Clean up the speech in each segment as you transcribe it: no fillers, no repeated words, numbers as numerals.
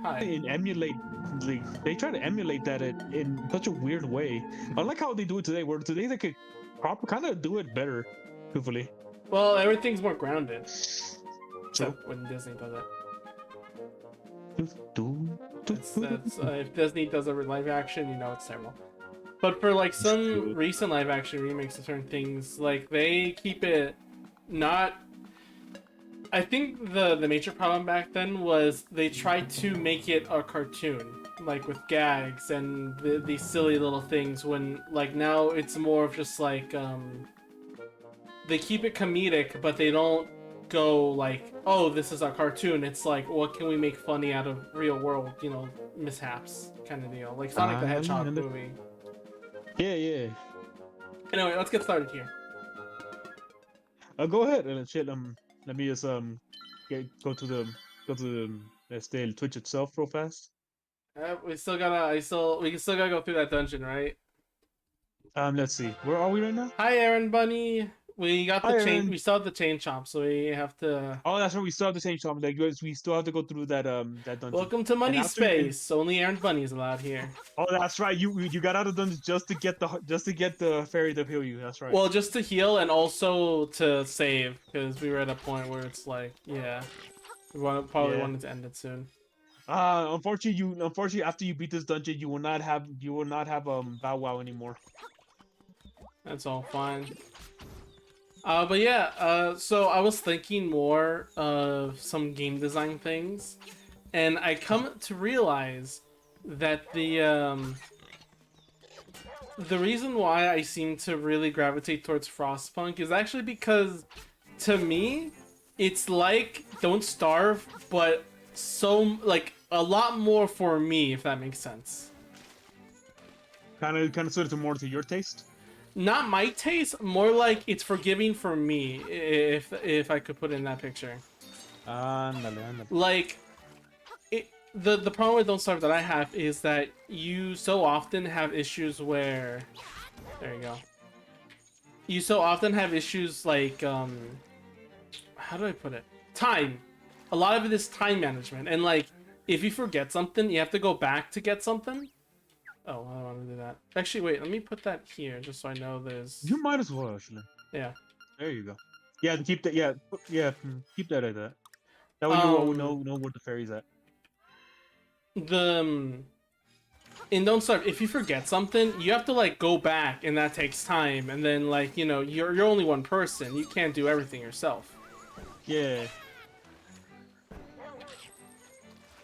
Hi. and emulate they try to emulate that in such a weird way. I like how they do it today, where today they could proper kind of do it better, truthfully. Well, everything's more grounded, True. except when Disney does it. Do, do, do, That's do. if Disney does a live action, you know it's terrible. But for like It's some true. recent live action remakes of certain things, like they keep it not. I think the major problem back then was they tried to make it a cartoon, like with gags and these silly little things. When like now it's more of just like they keep it comedic, but they don't go like, oh, this is a cartoon. It's like, what can we make funny out of real world, mishaps kind of deal. Like Sonic the Hedgehog And movie. yeah, yeah. Anyway, let's get started here. Go ahead and shit. Let me just go to let's say Twitch itself real fast. We can still gotta go through that dungeon, right? Let's see. Where are we right now? Hi, Aaron Bunny. We got the Hi, chain. Aaron. We still have the chain chomp, so we have to. Oh, that's right. We still have the same shop. Like, we still have to go through that dungeon. Welcome to And Money after, and Space. Only Aaron Bunny is allowed here. oh, that's right. You got out of the dungeon just to get the fairy to heal you. That's right. Well, just to heal and also to save, because we were at a point where it's like, yeah, probably Yeah. wanted to end it soon. Unfortunately after you beat this dungeon, you will not have Bow Wow anymore. That's all fine. But yeah, so I was thinking more of some game design things, and I come to realize that the reason why I seem to really gravitate towards Frostpunk is actually because, to me, it's like Don't Starve, but so like a lot more for me, if that makes sense. Kind of sort of more to your taste. Not my taste, more like it's forgiving for me, if I could put it in that picture. Ándale, ándale. Like the problem with Don't Starve that I have is that you so often have issues where, there you go. You so often have issues like how do I put it? Time. A lot of it is time management, and like if you forget something, you have to go back to get something. Oh, I don't want to do that. Actually, wait. Let me put that here just so I know there's. You might as well actually. Yeah. There you go. Yeah, keep that. Yeah, keep that at that. That way you will Um. know where the fairy's at. The in Don't Starve, if you forget something, you have to like go back, and that takes time. And then like you're only one person. You can't do everything yourself. Yeah.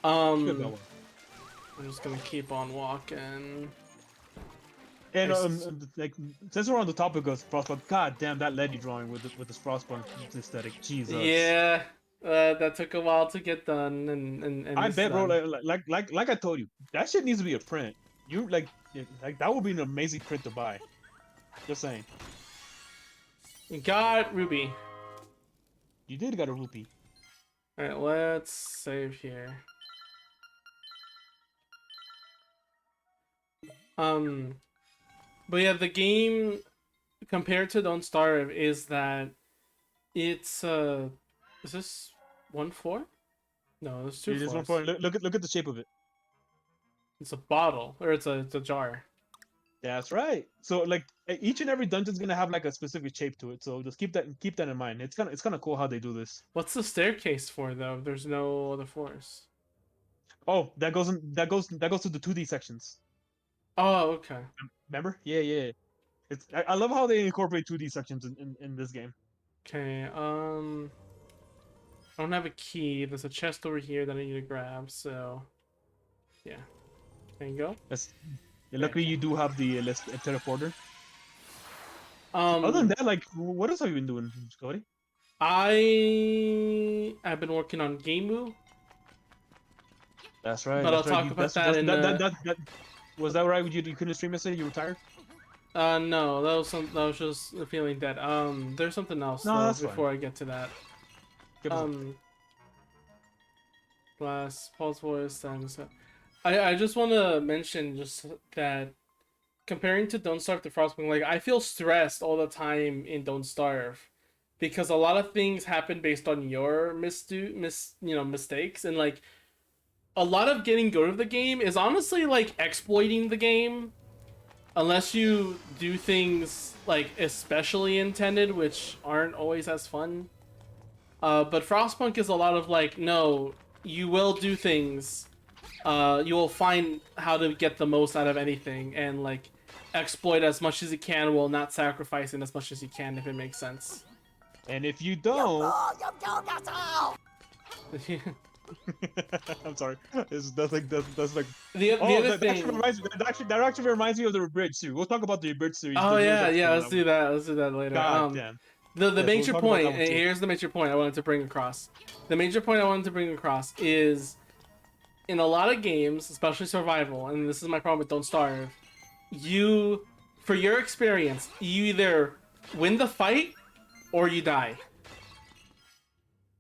Good that Um, one. I'm just gonna keep on walking. And like since we're on the topic of Frostpunk, god damn that lady drawing with this Frostpunk aesthetic. Jesus. Yeah, that took a while to get done, and I it's bet, bro. done. Like I told you, that shit needs to be a print. You like that would be an amazing print to buy. Just saying. Got Ruby. You did got a rupee. All right, let's save here. Um, but yeah, the game compared to Don't Starve is that it's is this 1-4? No, there's two It is one floors. point. Look at the shape of it. It's a bottle, or it's a jar. That's right. So like each and every dungeon's gonna have like a specific shape to it. So just keep that in mind. It's kind of cool how they do this. What's the staircase for though? If there's no other floors. Oh, that goes to the 2D sections. Oh, okay. Remember? Yeah, yeah. I love how they incorporate 2D sections in this game. Okay. I don't have a key. There's a chest over here that I need to grab. So, yeah. There you go. That's luckily Okay. you do have the teleporter. Other than Um, that, like what else have you been doing, Cody? I've been working on Gameu, That's right. but I'll That's right. talk You about that in the. that was that right? You couldn't stream yesterday. You retired. No, that was just feeling dead. There's something else No, though that's fine. before I get to that. Give us Um, Glass, Paul's voice, and so. I just want to mention just that comparing to Don't Starve to Frostpunk, like I feel stressed all the time in Don't Starve because a lot of things happen based on your mistakes, and like a lot of getting good of the game is honestly like exploiting the game, unless you do things like especially intended, which aren't always as fun. But Frostpunk is a lot of like, no, you will do things. You will find how to get the most out of anything and like exploit as much as you can while not sacrificing as much as you can, if it makes sense. And if you don't, I'm sorry. That's like the oh, other that thing. that actually reminds me of the Rebridge too. We'll talk about the Rebridge series. Oh the newest yeah, episode yeah. of Let's that do that. Let's do that later. God damn. The Yes, major we'll talk about point. that one too. Here's the major point I wanted to bring across. The major point I wanted to bring across is, in a lot of games, especially survival, and this is my problem with Don't Starve, you, for your experience, you either win the fight or you die.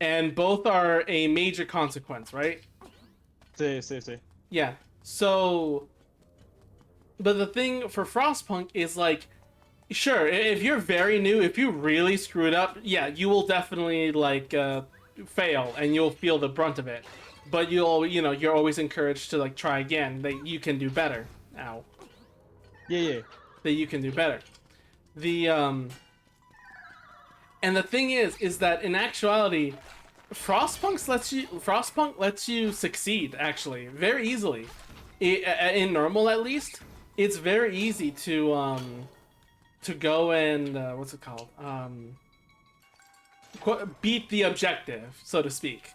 And both are a major consequence, right? Say. Yeah. So, but the thing for Frostpunk is like, sure, if you're very new, if you really screwed up, yeah, you will definitely like fail and you'll feel the brunt of it. But you're always encouraged to like try again. That you can do better. Ow. Yeah. That you can do better. And the thing is that in actuality, Frostpunk lets you succeed actually very easily. In normal, at least, it's very easy to go and what's it called? Beat the objective, so to speak.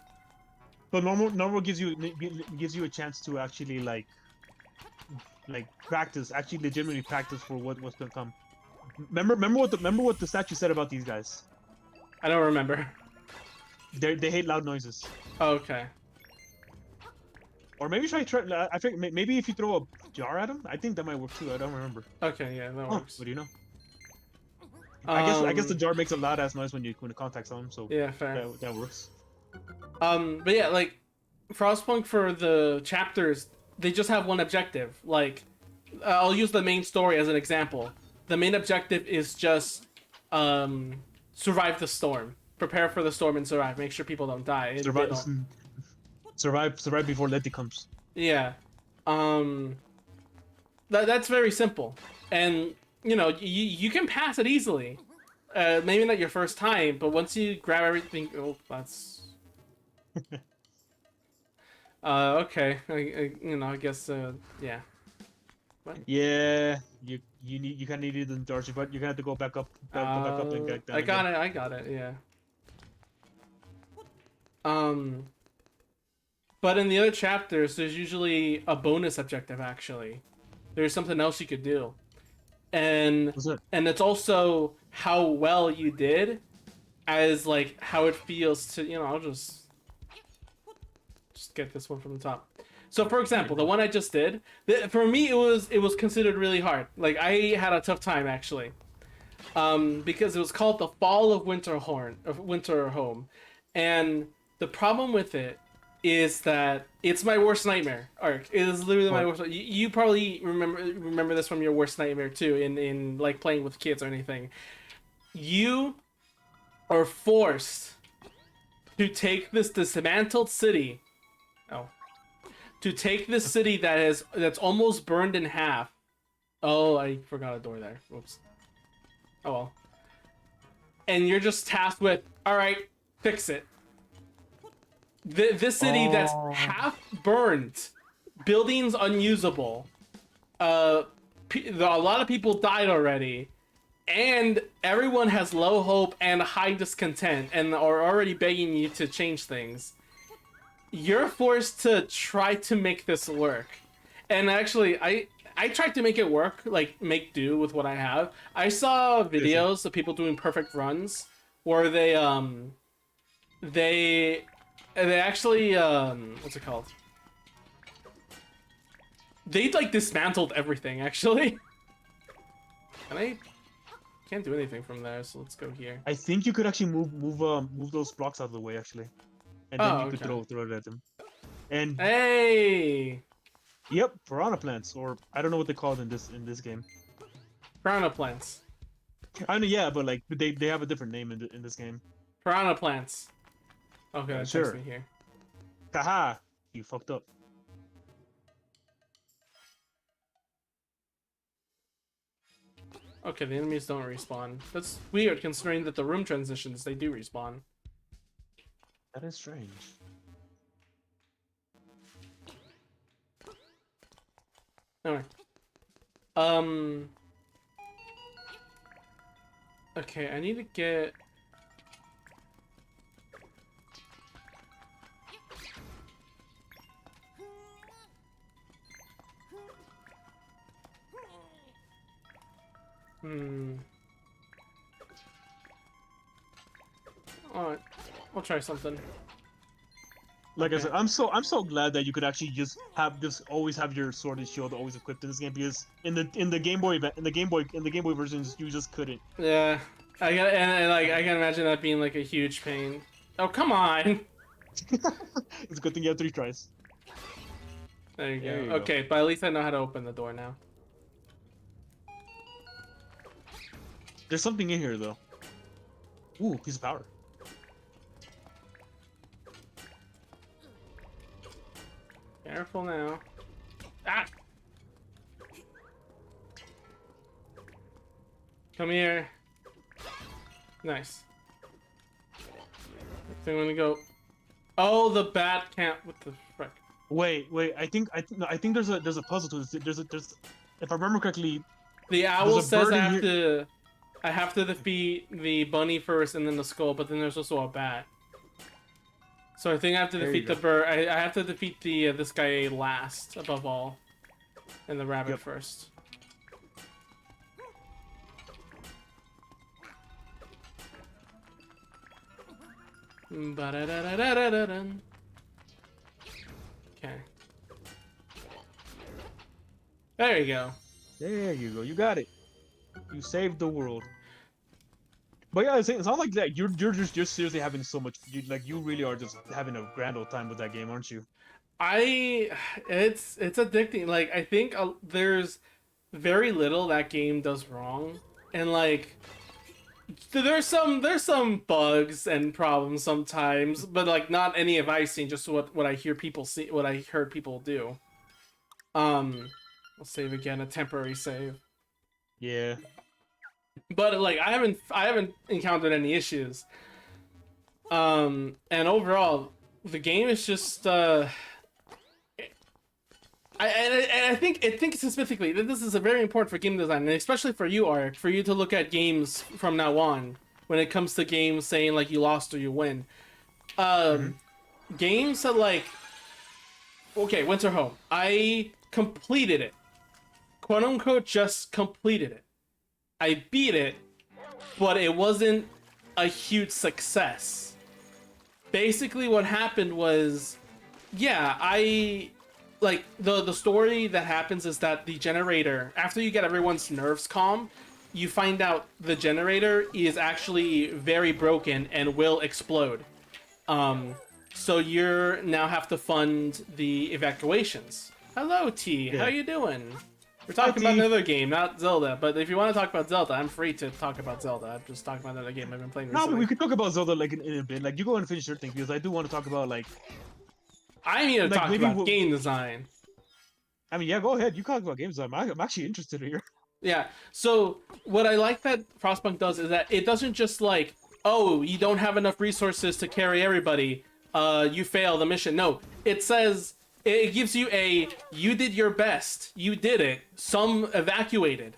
But normal gives you a chance to actually like practice, actually legitimately practice for what's gonna come. Remember what the statue said about these guys. I don't remember. They hate loud noises. Okay. Or maybe try. I think maybe if you throw a jar at them, I think that might work too. I don't remember. Okay, yeah, that Huh, works. what do you know? I guess the jar makes a loud ass noise when it contacts them, so Yeah, fair. that works. But yeah, like Frostpunk for the chapters, they just have one objective. Like, I'll use the main story as an example. The main objective is just survive the storm, prepare for the storm, and survive. Make sure people don't die. Survive before Letty comes. Yeah, that's very simple, and you can pass it easily. Maybe not your first time, but once you grab everything, oh, that's. Okay. I guess. Yeah. What? Yeah, you kind of needed the George, but you're gonna have to go back up, go back up and get down. I got it. Yeah. But in the other chapters, there's usually a bonus objective. Actually, there's something else you could do, and What's that? and it's also how well you did, as like how it feels to I'll just get this one from the top. So for example, the one I just did, for me it was considered really hard. Like I had a tough time actually, because it was called the Fall of Winterhome, and the problem with it is that it's my worst nightmare arc. It is literally my worst. You probably remember this from your worst nightmare too, in like playing with kids or anything. You are forced to take this dismantled city. To take this city that's almost burned in half. Oh, I forgot a door there. Whoops. Oh well. And you're just tasked with, all right, fix it. This city that's half burned, buildings unusable. A lot of people died already, and everyone has low hope and high discontent, and are already begging you to change things. You're forced to try to make this work. And actually, I tried to make it work, like make do with what I have. I saw videos of people doing perfect runs where they actually what's it called? They like dismantled everything actually. And I can't do anything from there, so let's go here. I think you could actually move those blocks out of the way actually. And then you could throw it at them. And hey, yep, piranha plants, or I don't know what they call it in this game. Piranha plants. I know, yeah, but like they have a different name in this game. Piranha plants. Okay, that Sure. takes me here. Haha, you fucked up. Okay, the enemies don't respawn. That's weird, considering that the room transitions, they do respawn. That is strange. Alright. Okay, I need to get... Alright, we'll try something. Like I Okay. said, I'm so glad that you could actually just always have your sword and shield always equipped in this game, because in the Game Boy in the Game Boy versions you just couldn't. Yeah, and like I can imagine that being like a huge pain. Oh, come on! It's a good thing you have 3 tries. There you go. There you go. Okay, but at least I know how to open the door now. There's something in here though. Ooh, piece of power. Careful now. Ah! Come here. Nice. Next thing I'm gonna go. Oh, the bat can't. What the frick? Wait. I think there's a puzzle to this. There's if I remember correctly. The owl There's a says bird I in have here- to. I have to defeat the bunny first and then the skull, but then there's also a bat. So I think I have to There you defeat the go. bird. I have to defeat the this guy last, above all, and the rabbit Yep. first. Ba-da-da-da-da-da-dun. Okay. There you go. There you go. You got it. You saved the world. But yeah, it's not like that. You're seriously having so much. You really are just having a grand old time with that game, aren't you? It's addicting. Like I think there's very little that game does wrong, and like there's some bugs and problems sometimes, but like not any have I seen. Just what I hear people see, what I heard people do. I'll save again, a temporary save. Yeah. But like I haven't encountered any issues. And overall, the game is just I think specifically that this is a very important for game design, and especially for you, Ark, for you to look at games from now on when it comes to games saying like you lost or you win. Games that like, okay, Winter Home, I completed it, quote unquote, just completed it. I beat it, but it wasn't a huge success. Basically, what happened was, yeah, like the story that happens is that the generator, after you get everyone's nerves calm, you find out the generator is actually very broken and will explode. So you're now have to fund the evacuations. Hello, T. Yeah. How you doing? We're talking about T. another game, not Zelda. But if you want to talk about Zelda, I'm free to talk about Zelda. I'm just talking about another game I've been playing No, but recently. we could talk about Zelda like in a bit. Like you go and finish your thing, because I do want to talk about like. I'm here to Like, talk maybe about we'll- game design. I mean, yeah, go ahead. You talk about games. I'm actually interested here. Yeah. So what I like that Frostpunk does is that it doesn't just like, oh, you don't have enough resources to carry everybody. You fail the mission. No, it says it gives you a you did your best. You did it. Some evacuated,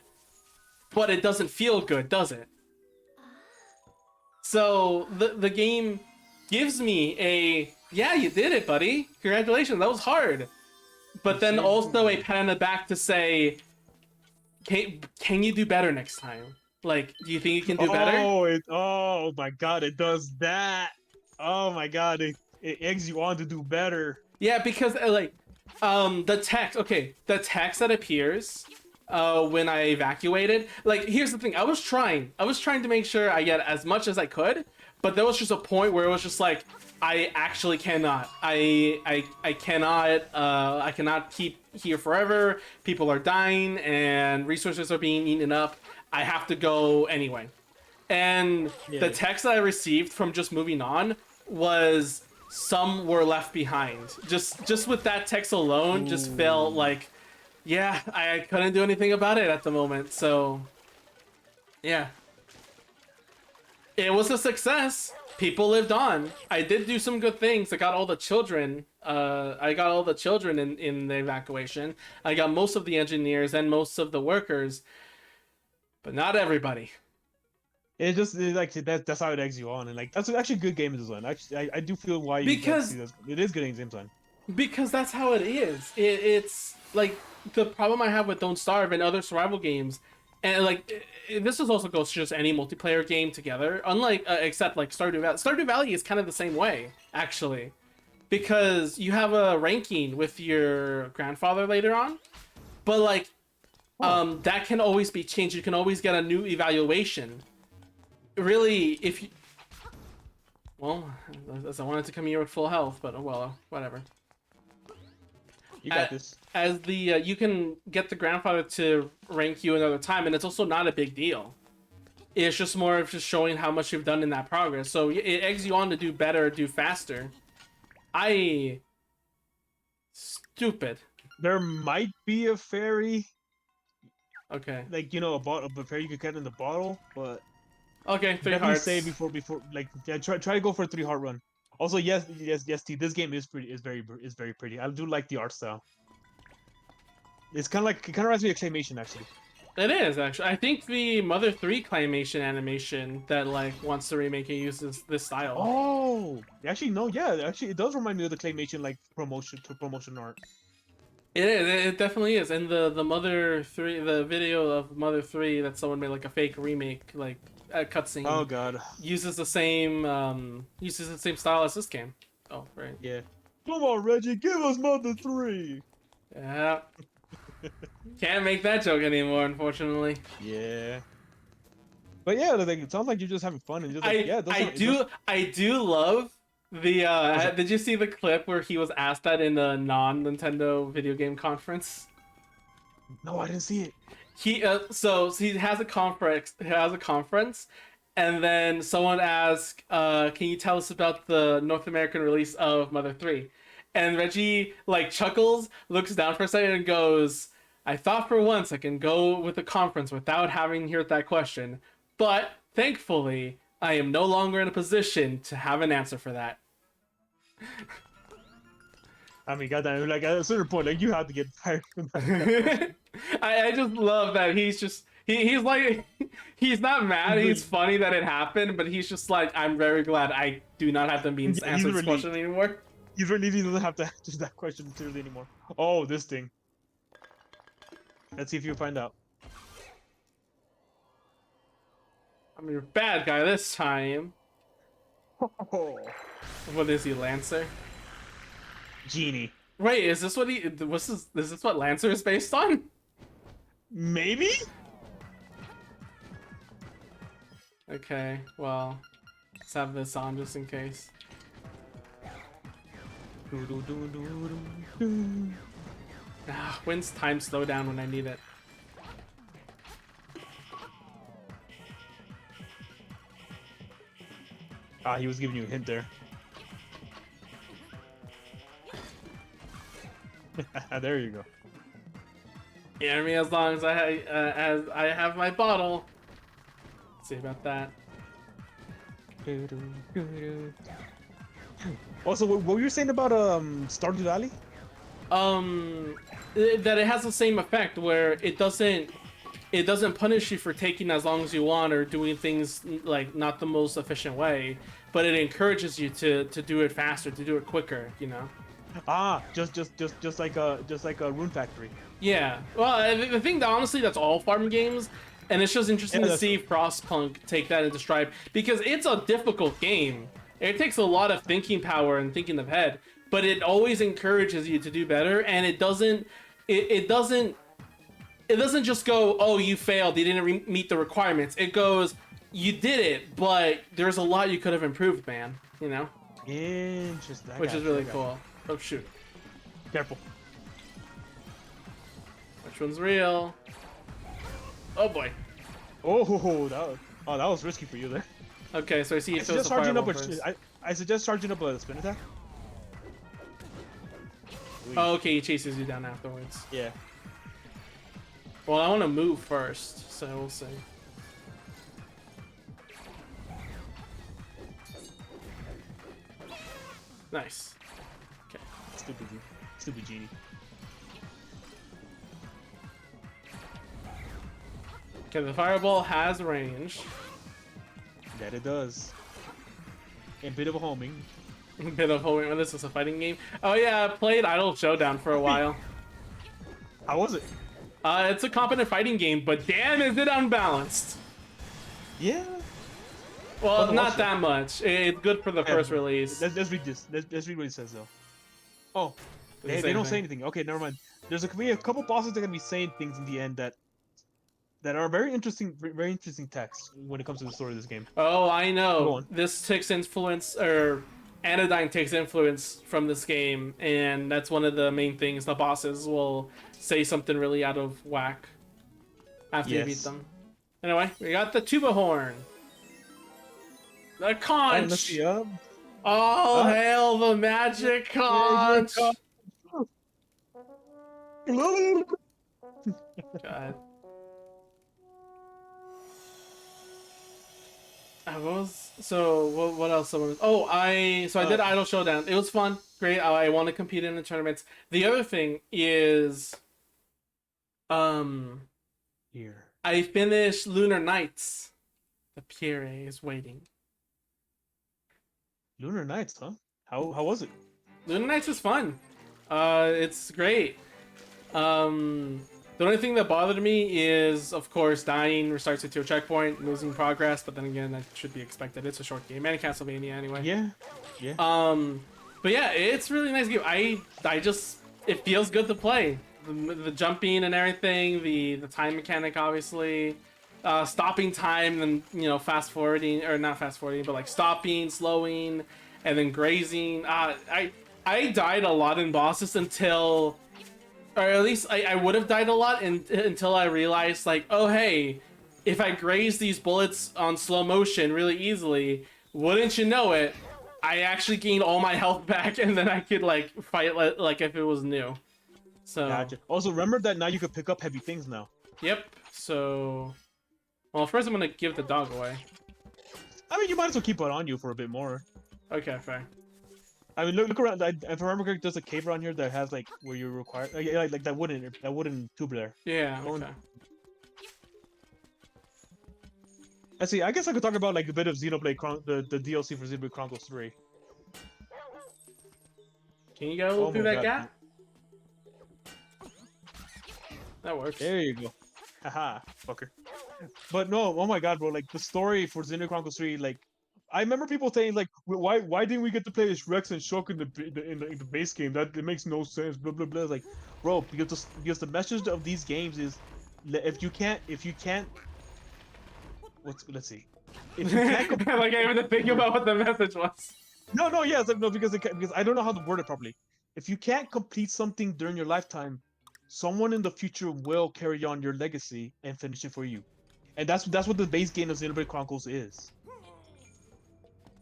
but it doesn't feel good, does it? So the game gives me a yeah, you did it, buddy. Congratulations. That was hard. But then also a pat on the back to say, can you do better next time? Like, do you think you can do better? Oh my god, it does that. Oh my god, it eggs you on to do better. Yeah, because the text. Okay, the text that appears when I evacuated. Like, here's the thing. I was trying to make sure I get as much as I could, but there was just a point where it was just like, I actually cannot. I cannot. I cannot keep here forever. People are dying and resources are being eaten up. I have to go anyway. And the text that I received from just moving on was some were left behind. Just with that text alone, just felt like, yeah, I couldn't do anything about it at the moment. So Yeah. It was a success. People lived on. I did do some good things. I got all the children. I got all the children in the evacuation. I got most of the engineers and most of the workers, but not everybody. Like that's how it eggs you on, and like that's actually good game design. Actually, I do feel why you like Because see this. It is good game design. because that's how it is. It's like the problem I have with Don't Starve and other survival games, and like this is also goes to just any multiplayer game together. Unlike except like Stardew Valley. Stardew Valley is kind of the same way actually, because you have a ranking with your grandfather later on, but like that can always be changed. You can always get a new evaluation. Really, if you well, as I wanted to come here with full health, but oh well, whatever. You got this. As the you can get the grandfather to rank you another time, and it's also not a big deal. It's just more of just showing how much you've done in that progress. So it eggs you on to do better, do faster. Stupid. There might be a fairy, Okay. like a fairy you could get in the bottle, but Okay, 3 definitely hearts. say before like yeah, try to go for a 3 heart run. Also, yes, T. This game is very pretty. I do like the art style. It's kind of reminds me of Claymation actually. It is actually. I think the Mother 3 claymation animation that like wants to remake it uses this style. Oh, actually no, yeah, actually it does remind me of the Claymation like promotion art. It is. It definitely is. And the Mother 3, the video of Mother 3 that someone made like a fake remake, like a cutscene. Oh god. Uses the same style as this game. Oh right. Yeah. Come on, Reggie, give us Mother 3. Yeah. Can't make that joke anymore, unfortunately. Yeah. But yeah, like, it sounds like you're just having fun and just like, I do love the did you see the clip where he was asked that in a non-Nintendo video game conference? No, I didn't see it. So he has a conference, and then someone asked, can you tell us about the North American release of Mother 3? And Reggie like chuckles, looks down for a second, and goes, I thought for once I can go with the conference without having to hear that question, but thankfully I am no longer in a position to have an answer for that. I mean, goddamn, like at a certain point, like you have to get tired from that. I just love that he's just he's like he's not mad, he's funny that it happened, but he's just like, I'm very glad I do not have to be answer this question anymore. He's relieved he doesn't have to answer that question clearly anymore. Oh, this thing. Let's see if you find out. I'm your bad guy this time. Oh. What is he, Lancer? Genie. Wait, is this what is this what Lancer is based on? Maybe? Okay, well, let's have this on just in case. When's time slow down when I need it? Ah, he was giving you a hint there. There you go. Hear me as long as I have my bottle. Let's see about that. Also, what were you saying about Stardew Valley? That it has the same effect where it doesn't punish you for taking as long as you want or doing things like not the most efficient way, but it encourages you to do it faster, to do it quicker, you know. Ah, just like a Rune Factory. Yeah. Well, I think that honestly that's all farm games, and it's just interesting to see Frostpunk take that into stride because it's a difficult game. It takes a lot of thinking power and thinking ahead, but it always encourages you to do better, and it doesn't just go, oh, you failed, you didn't meet the requirements. It goes, you did it, but there's a lot you could have improved, man. You know. Interesting. Which is really cool. Oh shoot. Careful. Which one's real? Oh boy. Oh, that was risky for you there. Okay, so I see you throw suggest the charging up first. I suggest charging up a spin attack. Oh, okay, he chases you down afterwards. Yeah. Well, I want to move first, so we'll see. Nice. Stupid genie. Okay, the fireball has range. That it does. And a bit of a homing. Bit of holding. This is a fighting game. Oh yeah, I played Idle Showdown for a while. How was it? It's a competent fighting game, but damn, is it unbalanced. Yeah. Well, But not also- that much. It's good for the first release. Let's read this. Let's read what it says though. Oh, Does it they say don't say anything? anything. Okay, never mind. There's gonna be a couple bosses that are gonna be saying things in the end that are very interesting text when it comes to the story of this game. Oh, I Go know. on. This takes influence, or Anodyne takes influence from this game, and that's one of the main things. The bosses will say something really out of whack after you beat Yes. them. Anyway, we got the tuba horn. The Alright, conch! let's see. All Ah. hail the magic conch! God. What else? I did Idle Showdown. It was fun, great. I want to compete in the tournaments. The other thing is, Here. I finished Lunar Nights. The Pierre is waiting. Lunar Nights, huh? How was it? Lunar Nights is fun. It's great. The only thing that bothered me is, of course, dying restarts you to a checkpoint, losing progress. But then again, that should be expected. It's a short game, and Castlevania anyway. Yeah. Yeah. But yeah, it's a really nice game. I just, it feels good to play. The jumping and everything, the time mechanic, obviously, stopping time, and fast forwarding, or not fast forwarding, but like stopping, slowing, and then grazing. I died a lot in bosses until, or at least I would have died a lot until I realized, like, oh hey, if I graze these bullets on slow motion really easily, wouldn't you know it, I actually gained all my health back, and then I could like fight like if it was new. So Gotcha. Also, remember that now you can pick up heavy things now. yep. So, well, first I'm gonna give the dog away. I mean, you might as well keep it on you for a bit more. Okay, fair. I mean, look around. If I remember correctly, there's a cave around here that has like where you're required, like that wooden tube there. Yeah. Go on. Okay. I see. I guess I could talk about like a bit of Xenoblade the DLC for Xenoblade Chronicles 3. Can you go Oh through my that God. gap? That works. There you go. Haha, fucker. But no, oh my god, bro! Like the story for Xenoblade Chronicles 3, like I remember people saying like, why didn't we get to play as Rex and Shulk in the base game? That it makes no sense. Blah blah blah. It's like, bro, because the message of these games is, if you can't, let's see, if you can't. Like I even to think about what the message was. No, yeah, it's like, no, because I don't know how to word it properly. If you can't complete something during your lifetime, someone in the future will carry on your legacy and finish it for you, and that's what the base game of Xenoblade Chronicles is.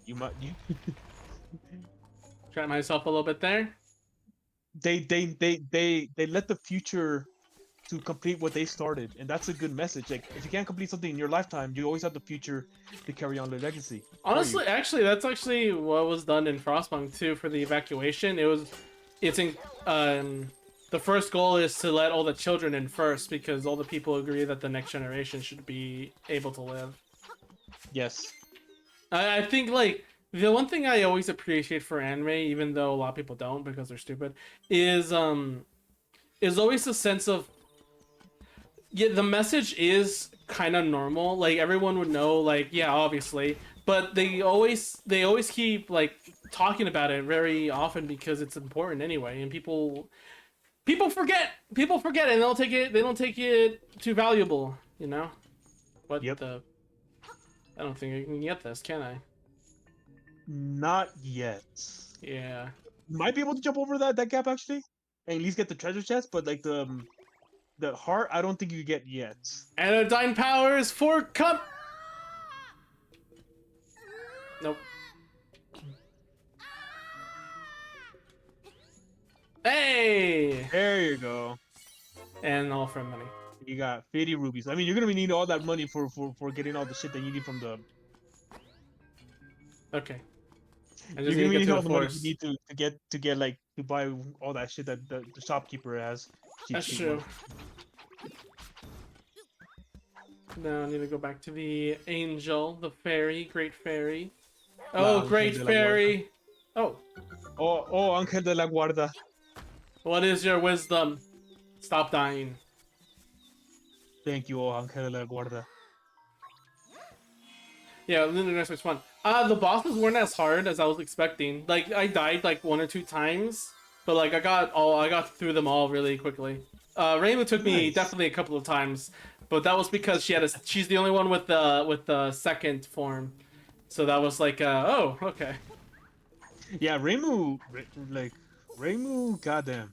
You Try myself a little bit there. they let the future to complete what they started, and that's a good message. Like if you can't complete something in your lifetime, you always have the future to carry on the legacy. for Honestly, you. actually, that's actually what was done in Frostpunk too for the evacuation. It's in, the first goal is to let all the children in first because all the people agree that the next generation should be able to live. Yes. I think like the one thing I always appreciate for anime, even though a lot of people don't because they're stupid, is always a sense of, yeah, the message is kind of normal. Like everyone would know, like, yeah, obviously, but they always keep like talking about it very often because it's important anyway, and people forget, and they don't take it too valuable, you know. What Yep. the? I don't think I can get this, can I? Not yet. Yeah. Might be able to jump over that gap actually, and at least get the treasure chest, but like the heart, I don't think you get yet. Anodyne powers for cup. Nope. Hey! There you go. And all for money. You got 50 rubies. I mean, you're gonna need all that money for getting all the shit that you need from the. Okay. I just You're need to gonna get need to all the the money you forest. need to get like to buy all that shit that the shopkeeper has. That's Cheapskate true. one. Now I need to go back to the angel, the fairy, great fairy. La Oh, Ángel great de la Guarda. fairy! Oh, Oh, Ángel de la Guarda. what is your wisdom? Stop dying. Thank you, oh Ángel de la Guarda. Yeah, Lunar Next was fun. The bosses weren't as hard as I was expecting. Like, I died like 1 or 2 times, but like I got through them all really quickly. Rainbow took me Nice. definitely a couple of times, but that was because she's the only one with the second form. So that was like, oh, okay. Yeah, like Reimu, goddamn.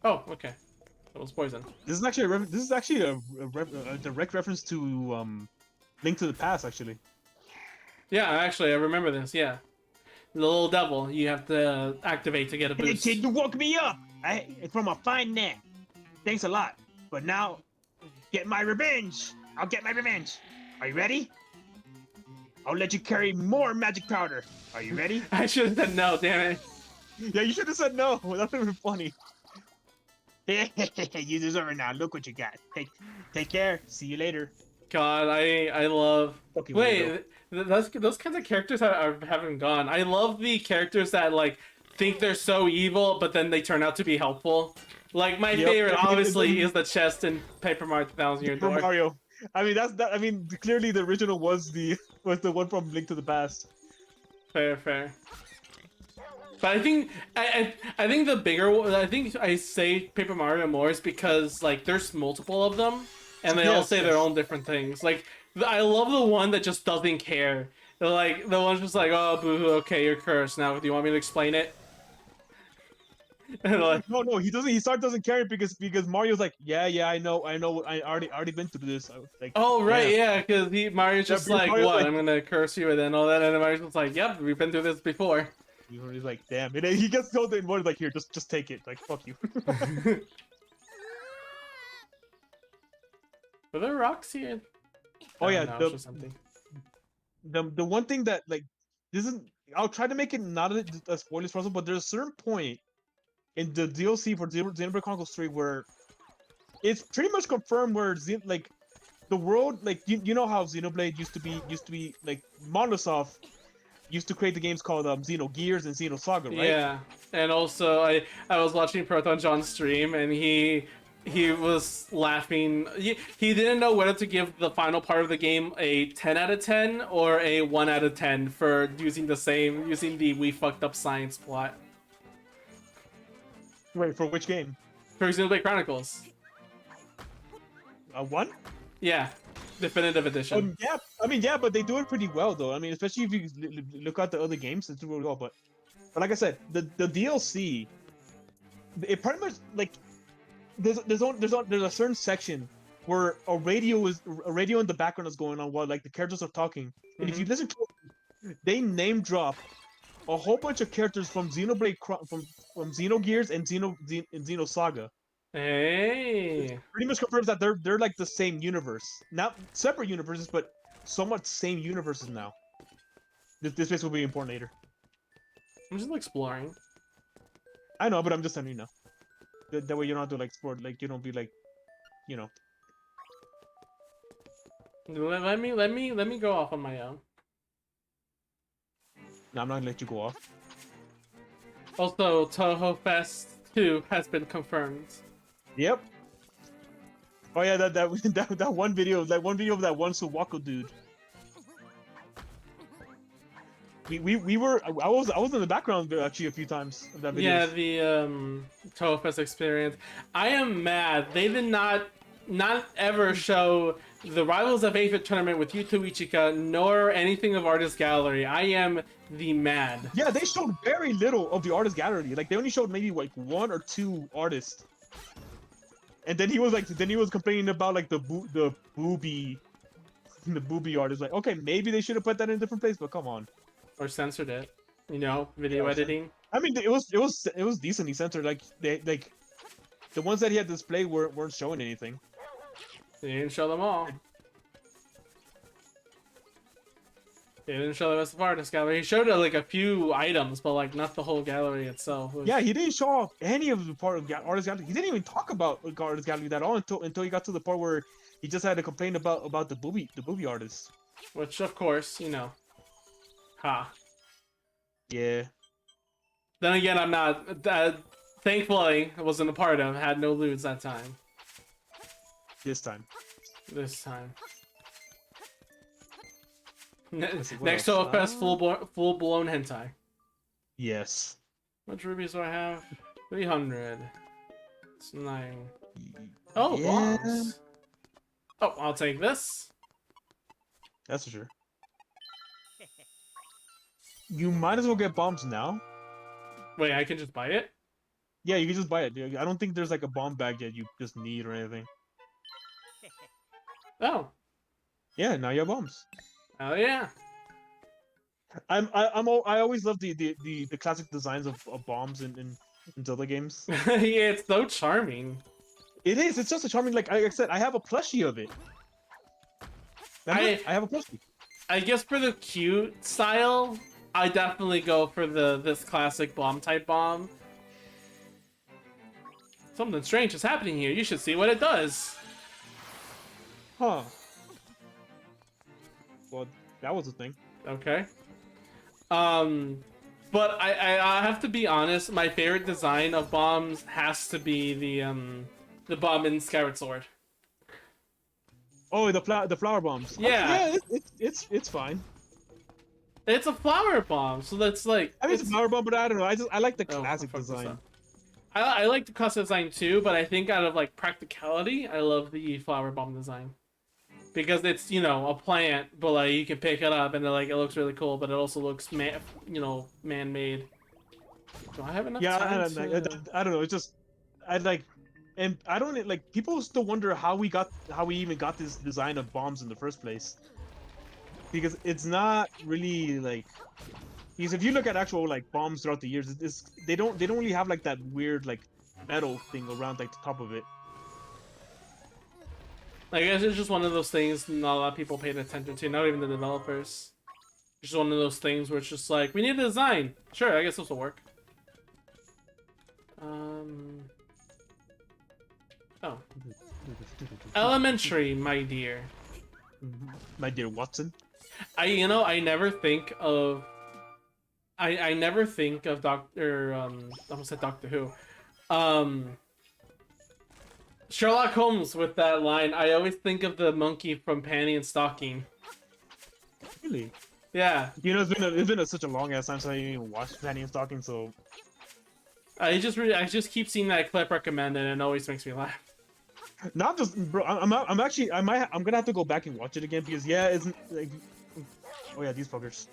Oh, okay. That was poison. This is actually a direct reference to Link to the Past, actually. Yeah, actually, I remember this. Yeah, the little devil you have to activate to get a Hey boost. kid, you woke me up. From a fine nap. Thanks a lot. But now, get my revenge. I'll get my revenge. Are you ready? I'll let you carry more magic powder. Are you ready? I should have said no. Damn it. Yeah, you should have said no. That would have been funny. You deserve it now. Look what you got. Take care. See you later. God, I love. Fucking weirdo. Wait, those kinds of characters haven't gone. I love the characters that like think they're so evil, but then they turn out to be helpful. Like my Yep. favorite, I mean, obviously, is the chest in Paper Mario 3000 Year Super Door. Mario. I mean, that's that. I mean, clearly the original was the one from Link to the Past. Fair, fair. But I think I think the bigger one. I think I say Paper Mario more is because like there's multiple of them, and they all Yes, say their yes. own different things. Like I love the one that just doesn't care. They're like the one's just like, oh boo, okay, you're cursed. Now, do you want me to explain it? And like, No, he doesn't. Doesn't care because Mario's like, yeah, I know, I already been through this. I was like, oh right, damn. yeah, because Mario's Yeah, just because like, Mario's what? like, I'm gonna curse you and then all that, and then Mario's just like, yep, we've been through this before. he's like, damn. And then he gets told in one like, here, just take it. Like, fuck you. Were there rocks here? Oh yeah, no, it's just something. the one thing that like this is I'll try to make it not a spoiler as possible, but there's a certain point in the DLC for Xenoblade Chronicles 3 where it's pretty much confirmed where like the world like you know how Xenoblade used to be like Monolith used to create the games called Xenogears and Xenosaga, right? Yeah, and also I was watching Proton John stream and he was laughing. He didn't know whether to give the final part of the game a 10 out of 10 or a 1 out of 10 for using the we fucked up science plot. Wait, for which game? For Xenoblade Chronicles. One? Yeah, definitive edition. Yeah, I mean, yeah, but they do it pretty well, though. I mean, especially if you look at the other games, it's really well. But like I said, the DLC, it pretty much like there's a certain section where a radio in the background is going on while like the characters are talking, and if you listen to it, they name drop a whole bunch of characters from Xenoblade from Xenogears and Xenosaga. Hey. Pretty much confirms that they're like the same universe, not separate universes, but somewhat same universes now. This base will be important later. I'm just exploring. I know, but I'm just telling you now. That way you don't have to like explore, like you don't be like, you know. Let me go off on my own. No, I'm not gonna let you go off. Also, Toho Fest 2 has been confirmed. Yep. Oh yeah, that one video, of that one Suwako dude. We were I was in the background actually a few times of that video. Yeah, the Toho Fest experience. I am mad they did not ever show the Rivals of Aphid tournament with Yuto Ichika, nor anything of Artist Gallery. I am the mad. Yeah, they showed very little of the artist gallery. Like they only showed maybe like 1 or 2 artists. And then he was complaining about like the booby artist. Like, okay, maybe they should have put that in a different place, but come on. Or censored it. You know, video editing. I mean, it was decently censored. Like the ones that he had displayed weren't showing anything. They didn't show them all. He didn't show the rest of artist gallery. He showed like a few items, but like not the whole gallery itself. Yeah, he didn't show off any of the part of artist gallery. He didn't even talk about artist gallery at all until he got to the part where he just had to complain about the booby artist. Which of course, you know. Ha. Yeah. Then again, I'm not. Thankfully, I wasn't a part of. Had no loots that time. This time. This time. see, what Next else? to Fest, full blown hentai. Yes. How much rubies do I have? 300. It's 9. Oh, Yeah. bombs. Oh, I'll take this. That's for sure. You might as well get bombs now. Wait, I can just buy it? Yeah, you can just buy it. I don't think there's like a bomb bag that you just need or anything. Oh. Yeah, now you have bombs. Oh, yeah. I always love the classic designs of bombs in Zelda games. Yeah, it's so charming. It is. It's just a charming. Like I said, I have a plushie of it. I have a plushie. I guess for the cute style, I definitely go for this classic bomb type bomb. Something strange is happening here. You should see what it does. Huh. Well, that was a thing. Okay. But I have to be honest. My favorite design of bombs has to be the bomb in Skyward Sword. Oh, the flower bombs. Yeah. Yeah, it's fine. It's a flower bomb, so that's like. I mean, it's a flower bomb, but I don't know. I like the Oh, classic fuck this design. up. I like the classic design too, but I think out of like practicality, I love the flower bomb design. Because it's, you know, a plant, but like you can pick it up and like it looks really cool, but it also looks man-made. Do I have enough Yeah, time I don't know. It's just I like, and I don't like. People still wonder how we even got this design of bombs in the first place. Because it's not really like. Because if you look at actual like bombs throughout the years, they don't really have like that weird like metal thing around like the top of it. I guess it's just one of those things not a lot of people paid attention to, not even the developers. It's just one of those things where it's just like, we need a design. Sure, I guess this will work. Oh. Elementary, my dear. My dear Watson. I never think of... I never think of I almost said Doctor Who. Sherlock Holmes with that line. I always think of the monkey from Panty and Stocking. Really? Yeah. You know, it's been such a long ass time since I even watched Panty and Stocking, so. I just keep seeing that clip recommended, and it always makes me laugh. Not just, bro. I'm gonna have to go back and watch it again because yeah, it's like, oh yeah, these fuckers.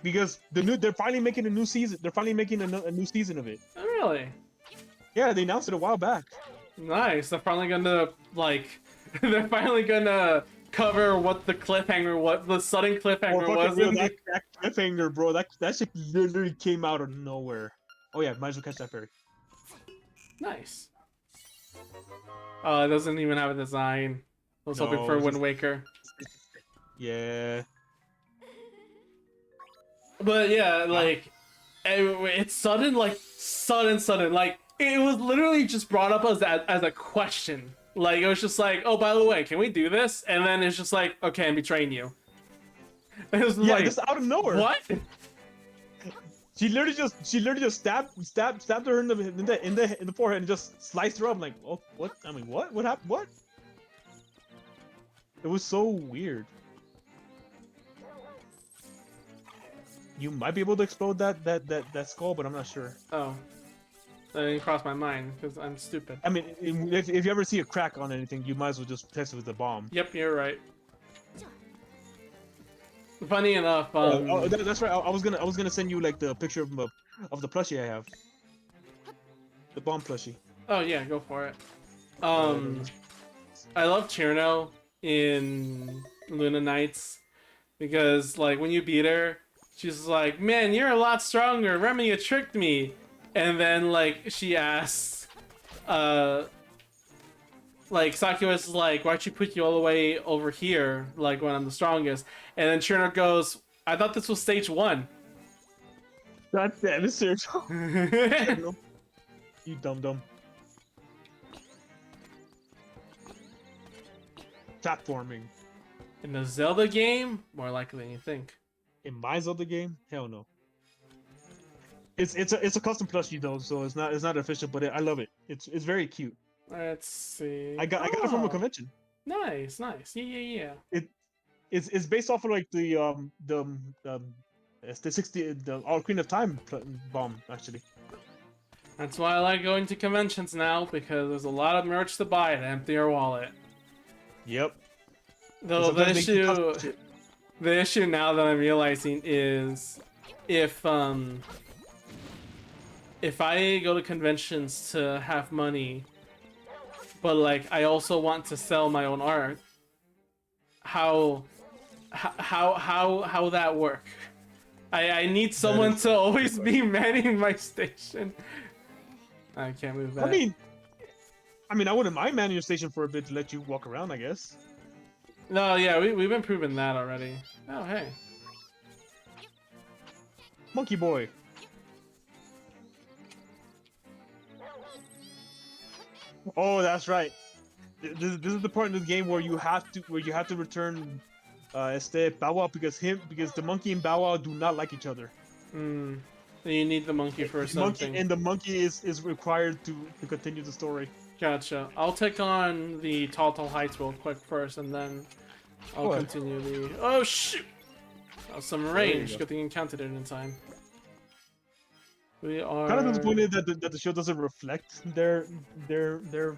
Because they're finally making a new season. They're finally making a new season of it. Oh, really? Yeah, they announced it a while back. Nice. They're finally gonna they're finally gonna cover what the sudden cliffhanger was. Real, that cliffhanger, bro. That shit literally came out of nowhere. Oh yeah, might as well catch that fairy. Nice. Oh, it doesn't even have a design. I was hoping No, for it's Wind just- Waker. Yeah. But yeah, like it's sudden. Like it was literally just brought up as a question. Like it was just like, oh, by the way, can we do this? And then it's just like, okay, I'm betraying you. It was Yeah, like, just out of nowhere. what? She literally just stabbed her in the forehead and just sliced her up. I'm like, oh, what? I mean, what? What happened? What? It was so weird. You might be able to explode that skull, but I'm not sure. Oh, that didn't cross my mind because I'm stupid. I mean, if you ever see a crack on anything, you might as well just test it with a bomb. Yep, you're right. Funny enough, that's right. I was gonna send you like the picture of the plushie I have. The bomb plushie. oh yeah, go for it. I love Cherno in Luna Nights because like when you beat her, she's like, "Man, you're a lot stronger. Remember you tricked me." And then like she asks, like Sakua's like, why'd you put you all the way over here, like when I'm the strongest? And then Trina goes, I thought this was stage 1. God damn it, Sergio. In You dumb dumb. Platforming. the Zelda game, more likely than you think. In my Zelda game, hell no. It's a custom plushie though, so it's not official, but I love it. It's very cute. Let's see. I got it from a Oh, convention. nice, nice. Yeah. It's based off of like it's the 60 the Ocarina of Time bomb actually. That's why I like going to conventions now, because there's a lot of merch to buy to empty your wallet. Yep. Though the issue now that I'm realizing is if I go to conventions to have money, but like I also want to sell my own art, how that work? I need someone to always be manning my station. I can't move that. I mean, I wouldn't mind manning your station for a bit to let you walk around, I guess. No, yeah, we've been proving that already. Oh, hey. Monkey boy. Oh, that's right. This is the part in the game where you have to return Bow Wow because the monkey and Bow Wow do not like each other. You need the monkey for something. The monkey is required to continue the story. Gotcha. I'll take on the Tall Heights real quick first, and then I'll continue the... Oh, shoot! Some range. Good thing you encountered it in time. We are... Kind of disappointed that the show doesn't reflect their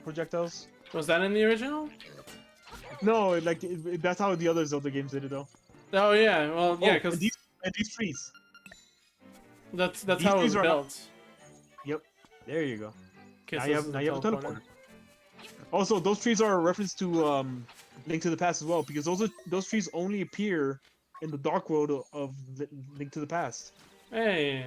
projectiles. Was that in the original? No, like that's how the other Zelda games did it though. Oh yeah, well yeah, because and these trees. That's how it was built. Yep, there you go. Now you have a teleporter. Also, those trees are a reference to Link to the Past as well, because those trees only appear in the Dark World of Link to the Past. Hey,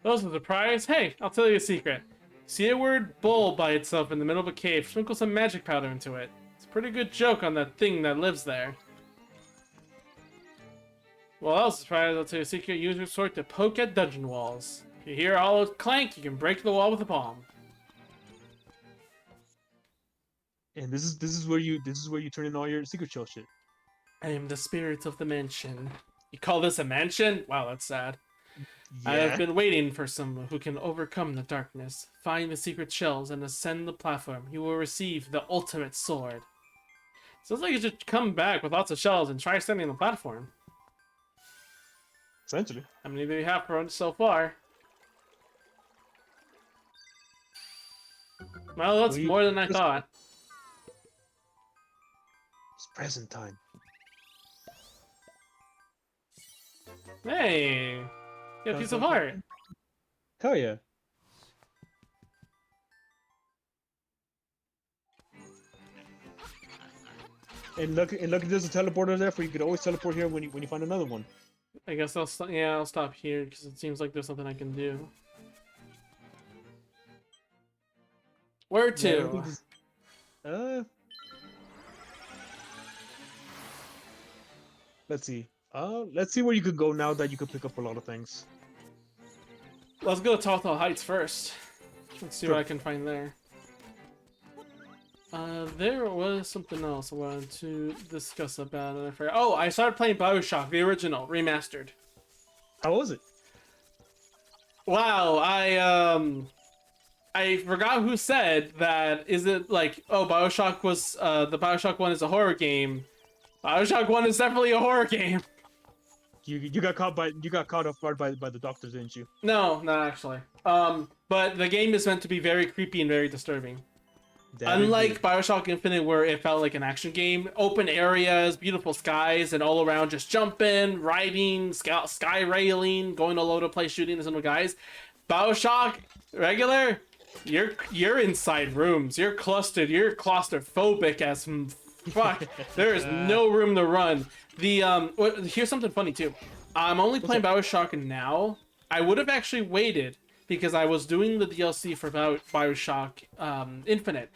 those are the prize. Hey, I'll tell you a secret. See a word bowl by itself in the middle of a cave, sprinkle some magic powder into it. It's a pretty good joke on that thing that lives there. Well, else is prize, I'll tell you a secret. Use your sword to poke at dungeon walls. If you hear a hollow clank, you can break the wall with a palm. And this is where you turn in all your secret shell shit. I am the spirit of the mansion. You call this a mansion? Wow, that's sad. Yeah. I have been waiting for someone who can overcome the darkness, find the secret shells, and ascend the platform. He will receive the ultimate sword. Sounds like you should come back with lots of shells and try ascending the platform. Essentially. How many do we have for so far? Well, that's more than I thought. It's present time. Hey! Get a piece of heart! Hell yeah. And look, there's a teleporter there, for you could always teleport here when you find another one. I guess I'll stop here because it seems like there's something I can do. Where to? Let's see. Let's see where you could go now that you could pick up a lot of things. Let's go to Tall Heights first. Let's see Sure. what I can find there. There was something else I wanted to discuss about it. I forgot. Oh, I started playing BioShock, the original, remastered. How was it? Wow, I forgot who said that. Is it like, oh, BioShock was, the BioShock 1 is a horror game. BioShock 1 is definitely a horror game. You got caught off guard by the doctors, didn't you? No, not actually. But the game is meant to be very creepy and very disturbing. Unlike BioShock Infinite, where it felt like an action game, open areas, beautiful skies, and all around just jumping, riding, sky railing, going all over the place, shooting the little guys. BioShock regular, you're inside rooms, you're clustered, you're claustrophobic as fuck. There is no room to run. Here's something funny too. I'm only playing BioShock now. I would have actually waited because I was doing the DLC for Bioshock Infinite.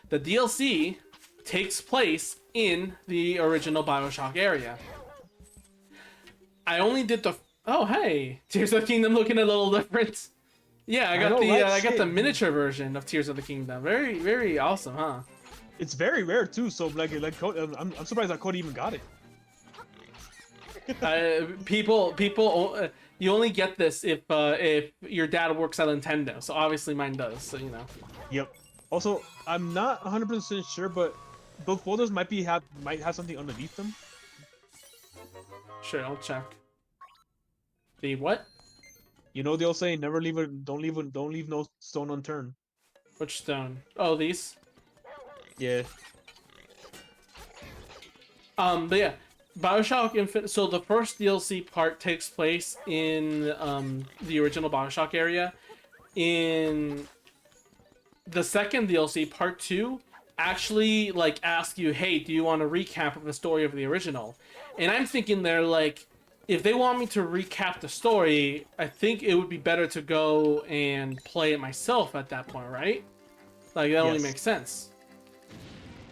The DLC takes place in the original Bioshock area. I only did the... Oh, hey! Tears of the Kingdom looking a little different. Yeah, I got I got the miniature version of Tears of the Kingdom. Very, very awesome, huh? It's very rare too. So I'm surprised that Cody even got it. People, you only get this if your dad works at Nintendo. So obviously mine does. So you know. Yep. Also, I'm not 100% sure, but those folders might have something underneath them. Sure, I'll check. The what? You know they'll say don't leave no stone unturned. Which stone? Oh, these. Yeah. But yeah, Bioshock Infinite. So the first DLC part takes place in the original Bioshock area. In the second DLC, part 2, actually like ask you, hey, do you want a recap of the story of the original? And I'm thinking they're like, if they want me to recap the story, I think it would be better to go and play it myself at that point, right? Like, that only makes sense.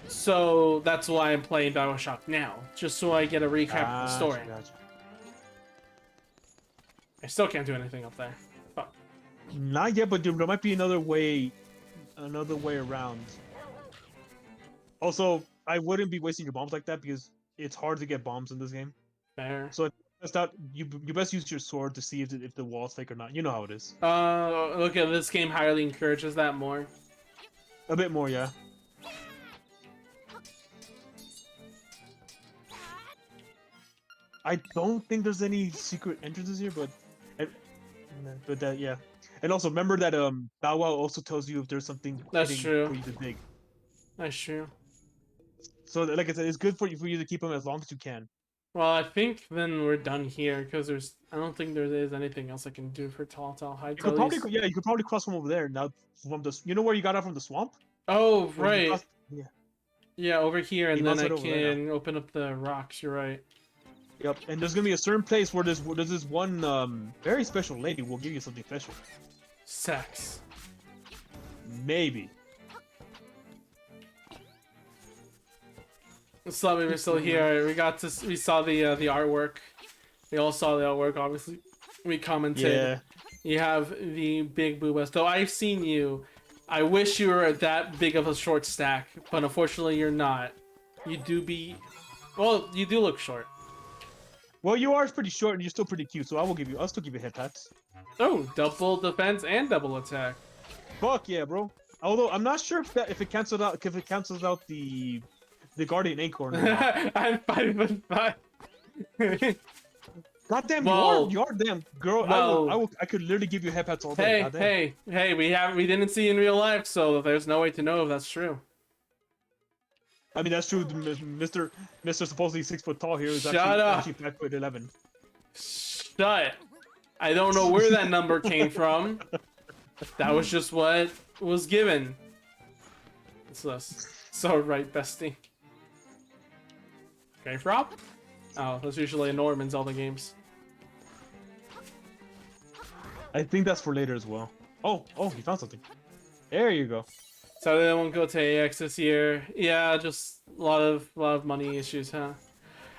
So that's why I'm playing Bioshock now, just so I get a recap of the story. Gotcha. I still can't do anything up there. Fuck. Not yet, but there might be another way around. Also, I wouldn't be wasting your bombs like that because it's hard to get bombs in this game. Fair. So that's not you best use your sword to see if the wall's fake or not. You know how it is. Look at this game highly encourages that more. A bit more, yeah. I don't think there's any secret entrances here, but yeah. And also remember that Bow Wow also tells you if there's something That's hidden true. for you to dig. That's true. So like I said, it's good for you to keep them as long as you can. Well, I think then we're done here because I don't think there is anything else I can do for Telltale Heights. You could probably cross from over there now. You know where you got out from the swamp? Oh, right. Yeah. Yeah, over here, and You then must I head over there can open up the rocks. You're right. Yep. And there's gonna be a certain place where there's this one very special lady will give you something special. Sex. Maybe. What's up? We're still here. We saw the artwork. We all saw the artwork. Obviously, we commented. Yeah. You have the big boobas. Though I've seen you. I wish you were that big of a short stack, but unfortunately you're not. You do look short. Well, you are pretty short and you're still pretty cute, so I'll still give you head pats. Oh, double defense and double attack. Fuck yeah, bro. Although I'm not sure if it cancels out the Guardian Acorn. I'm 5'5". Goddamn, Well, you are damn girl. well, I could literally give you head pats all day. Hey! We didn't see you in real life, so there's no way to know if that's true. I mean that's true. Mr. supposedly 6 foot tall here is Shut up. actually 5'11". Shut! I don't know where that number came from. That was just what was given. It's us. So right, bestie. Okay, Rob? Oh, that's usually a Norm in Zelda games. I think that's for later as well. Oh, you found something. There you go. So they won't go to AX this year. Yeah, just a lot of money issues, huh?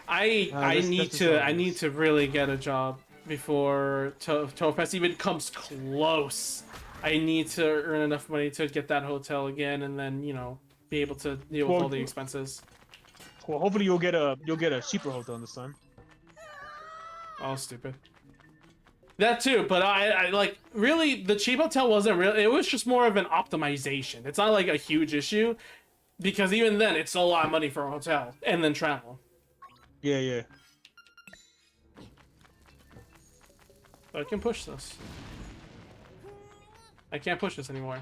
I need to really get a job before Toadfest even comes close. I need to earn enough money to get that hotel again, and then be able to deal with all the expenses. Well, hopefully you'll get a cheaper hotel this time. Oh, stupid. That too, but I like really the cheap hotel wasn't real. It was just more of an optimization. It's not like a huge issue, because even then it's a lot of money for a hotel and then travel. Yeah. But I can push this. I can't push this anymore.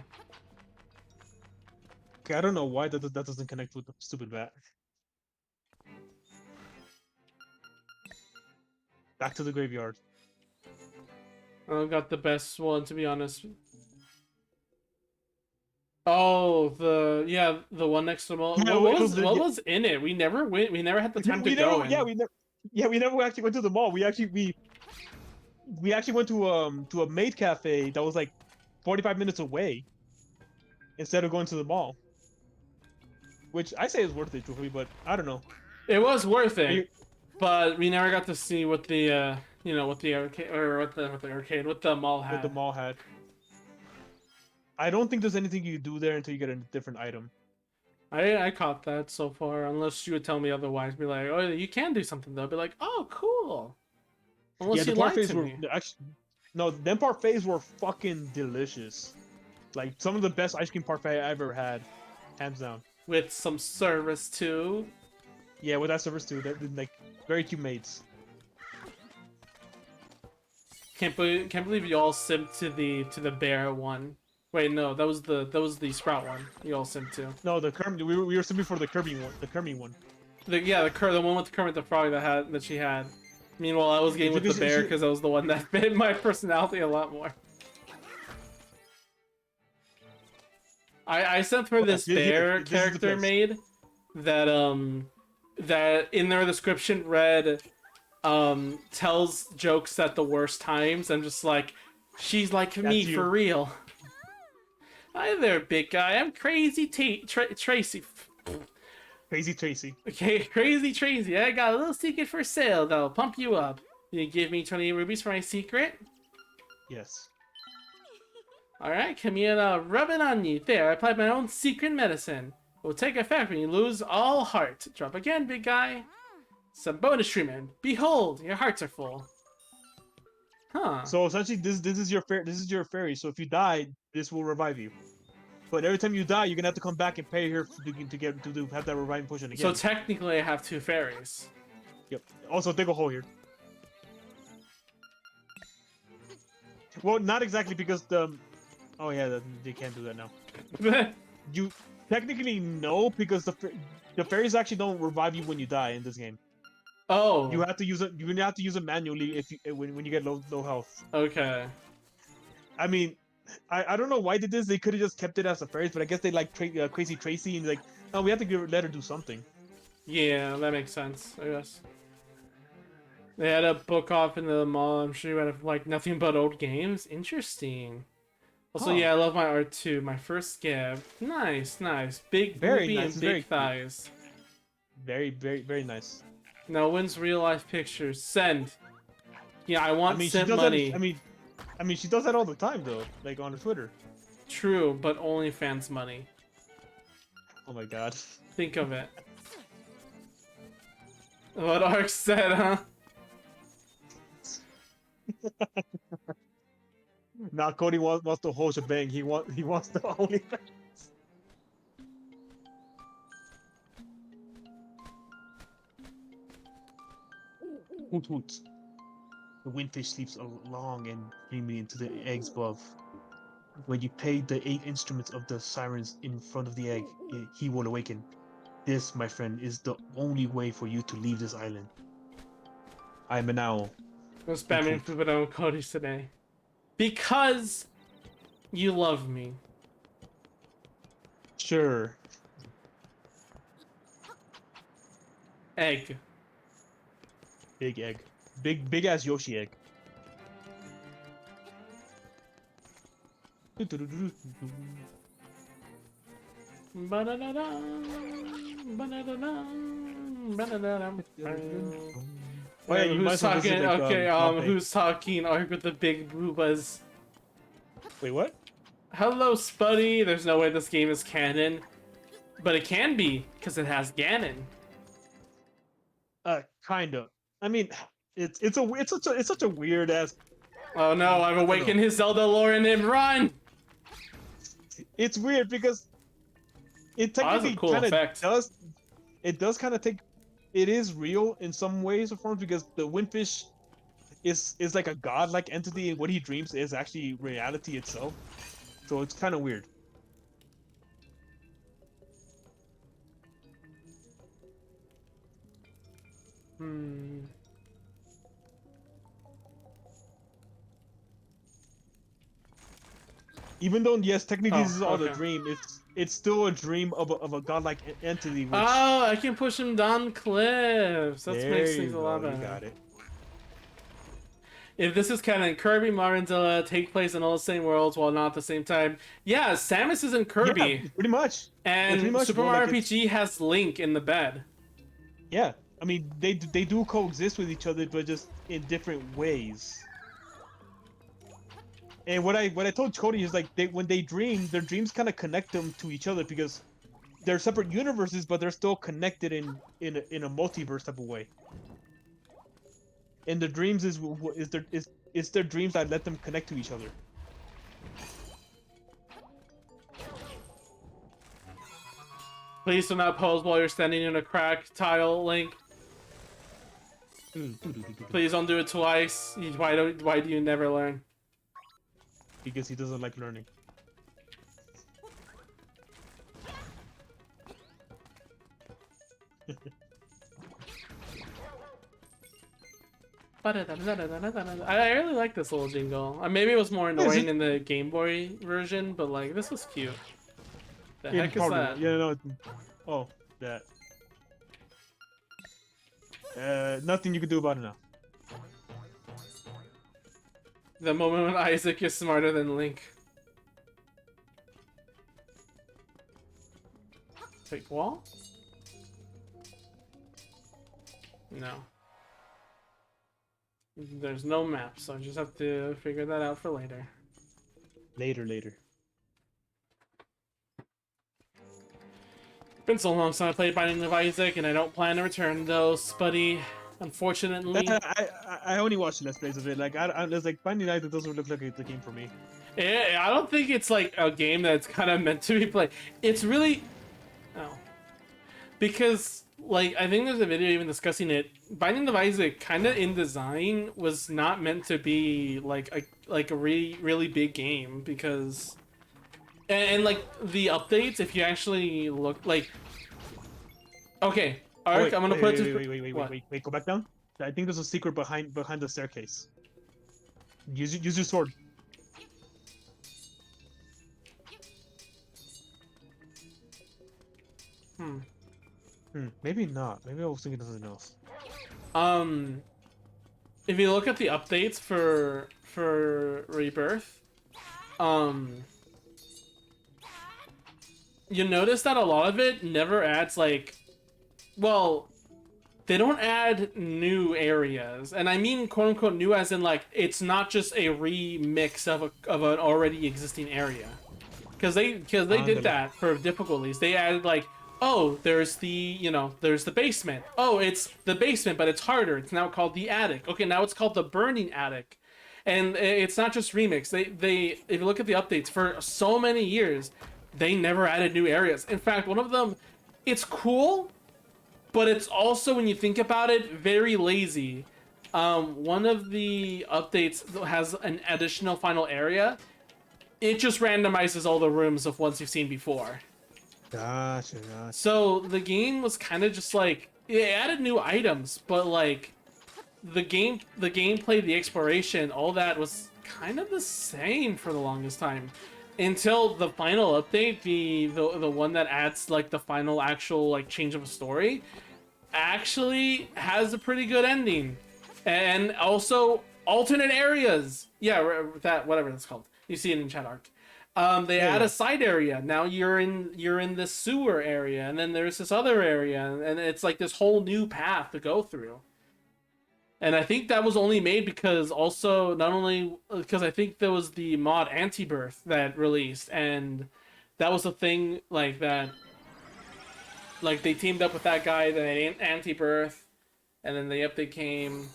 Okay, I don't know why that doesn't connect with the stupid bat. Back to the graveyard. I got the best one, to be honest. Oh, the one next to the mall. Yeah, what was in it? We never went. We never had the time to go. We never actually went to the mall. We actually went to a maid cafe that was like 45 minutes away instead of going to the mall. Which I say is worth it, truthfully, but I don't know. It was worth Are you- it, but we never got to see what the what the arcade or what the mall What had. the mall had. I don't think there's anything you do there until you get a different item. I caught that so far, unless you would tell me otherwise. Be like, oh, you can do something though. Be like, oh, cool. Unless Yeah, you the lied parfaits to were me. actually no, them parfaits were fucking delicious. Like some of the best ice cream parfait I ever had, hands down. With some service too. Yeah, with that service too. That like very cute mates. Can't believe you all simped to the bear one. Wait, no, that was the Sprout one. You all simped to. No, the Kermit. We were simping for the Kirby one. The Kirby one. The one with Kermit the Frog that she had. Meanwhile, I was getting with the Because bear she- because that was the one that fit my personality a lot more. I sent her this This- bear this is the character best. made that in their description read tells jokes at the worst times. I'm just like, she's like me That's you. for real. Hi there, big guy. I'm Crazy Tracy. Crazy Tracy. Okay, Crazy Tracy. I got a little secret for sale that'll pump you up. You give me 20 rubies for my secret? Yes. Alright, come here and I'll rub it on you. There, I applied my own secret medicine. It will take effect when you lose all heart. Drop again, big guy. Some bonus treatment. Behold, your hearts are full. Huh. So essentially, this is your fairy. So if you die, this will revive you. But every time you die, you're gonna have to come back and pay her to have that reviving potion again. So technically I have two fairies. Yep. Also, dig a hole here. Well, not exactly because the. Oh yeah, they can't do that now. You technically no, because the fairies actually don't revive you when you die in this game. Oh. You have to use it. You have to use it manually if when you get low health. Okay. I mean, I don't know why they did this. They could have just kept it as the fairies, but I guess they like Crazy Tracy and like, oh, we have to let her do something. Yeah, that makes sense, I guess. They had a book off in the mall. I'm sure you had like nothing but old games. Interesting. Also, Huh. yeah, I love my art too. My first scab. Nice, nice. Big Very booby nice, and very big cute. thighs. Very, very, very nice. No one's real life pictures. Send. Yeah, I I want mean, she sent does money. that. I mean, she does that all the time though, like on her Twitter. True, but OnlyFans money. Oh my god. Think of it. What Ark said, huh? Now Cody wants the whole shebang. He wants the only. Hoot hoot. The windfish sleeps long and dreamily into the eggs above. When you play the 8 instruments of the sirens in front of the egg, he will awaken. This, my friend, is the only way for you to leave this island. I am an owl. I'm spamming Fubado Cody's today. Because you love me. Sure. Egg. Big egg. Big ass Yoshi egg. Ba-da-da-da, ba-da-da-da, ba-da-da-da. Oh yeah, you might Who's as well visit, talking? like, Okay, Pompeii. who's talking? Ark with the big boobas. Wait, what? Hello, Spuddy. There's no way this game is canon, but it can be because it has Ganon. Kind of. I mean, it's such a weird ass. Oh no, I've awakened his Zelda lore in him. Run! It's weird because it Oh, that's a technically cool kind of effect. does. It does kind of take. It is real in some ways or forms because the windfish is like a godlike entity, and what he dreams is actually reality itself. So it's kind of weird. Hmm. Even though yes, technically Oh, this is all a okay. dream. It's still a dream of a godlike entity. Which, Oh, I can push him down cliffs. That there makes you things a lot go, better. you got it. if this is canon, Kirby, Mario, and Zelda take place in all the same worlds while not at the same time. Yeah, Samus is in Yeah, Kirby, pretty much. Yeah, pretty and much, Super bro. Mario Like it's RPG has Link in the bed. yeah. I mean, they do coexist with each other, but just in different ways. And what I told Cody is like when they dream, their dreams kind of connect them to each other because they're separate universes, but they're still connected in a multiverse type of way. And the dreams is their dreams that let them connect to each other. Please do not pose while you're standing in a crack tile, Link. Please don't do it twice. Why do you never learn? Because he doesn't like learning. I really like this little jingle. Maybe it was more annoying in the Game Boy version, but like this was cute. The Yeah, heck is that? Yeah, no. Oh, that. Nothing you can do about it now. The moment when Isaac is smarter than Link. Wait, wall? No. There's no map, so I just have to figure that out for later. Later. Been so long since I played Binding of Isaac, and I don't plan to return those, buddy. Unfortunately. I only watched Let's Plays of it. Like I was like Binding Isaac doesn't look like the game for me. I don't think it's like a game that's kind of meant to be played. It's really, oh, because like I think there's a video even discussing it. Binding of Isaac, kind of in design, was not meant to be like a really big game because, and like the updates, if you actually look like, okay, Ark, wait, I'm gonna put it to wait, go back down. I think there's a secret behind the staircase. Use your sword. Maybe not. Maybe I was thinking of something else. If you look at the updates for Rebirth, you notice that a lot of it never adds like, well, they don't add new areas, and I mean quote unquote new as in like it's not just a remix of an already existing area, because they did that for difficulties. They added like, oh, there's the basement. Oh, it's the basement, but it's harder. It's now called the attic. Okay, now it's called the burning attic. And it's not just remix. They if you look at the updates for so many years, they never added new areas. In fact, one of them, it's cool, but it's also, when you think about it, very lazy. One of the updates has an additional final area. It just randomizes all the rooms of ones you've seen before. Gotcha. So the game was kind of just like, it added new items, but like the gameplay, the exploration, all that was kind of the same for the longest time, until the final update, the one that adds like the final actual like change of a story, actually has a pretty good ending, and also alternate areas. Yeah, that whatever that's called. You see it in chat, Arc. They add a side area. Now you're in this sewer area, and then there's this other area, and it's like this whole new path to go through. And I think that was only made because also not only because I think there was the mod Anti-Birth that released, and that was a thing like that. Like they teamed up with that guy that Anti-Birth, and then the update came.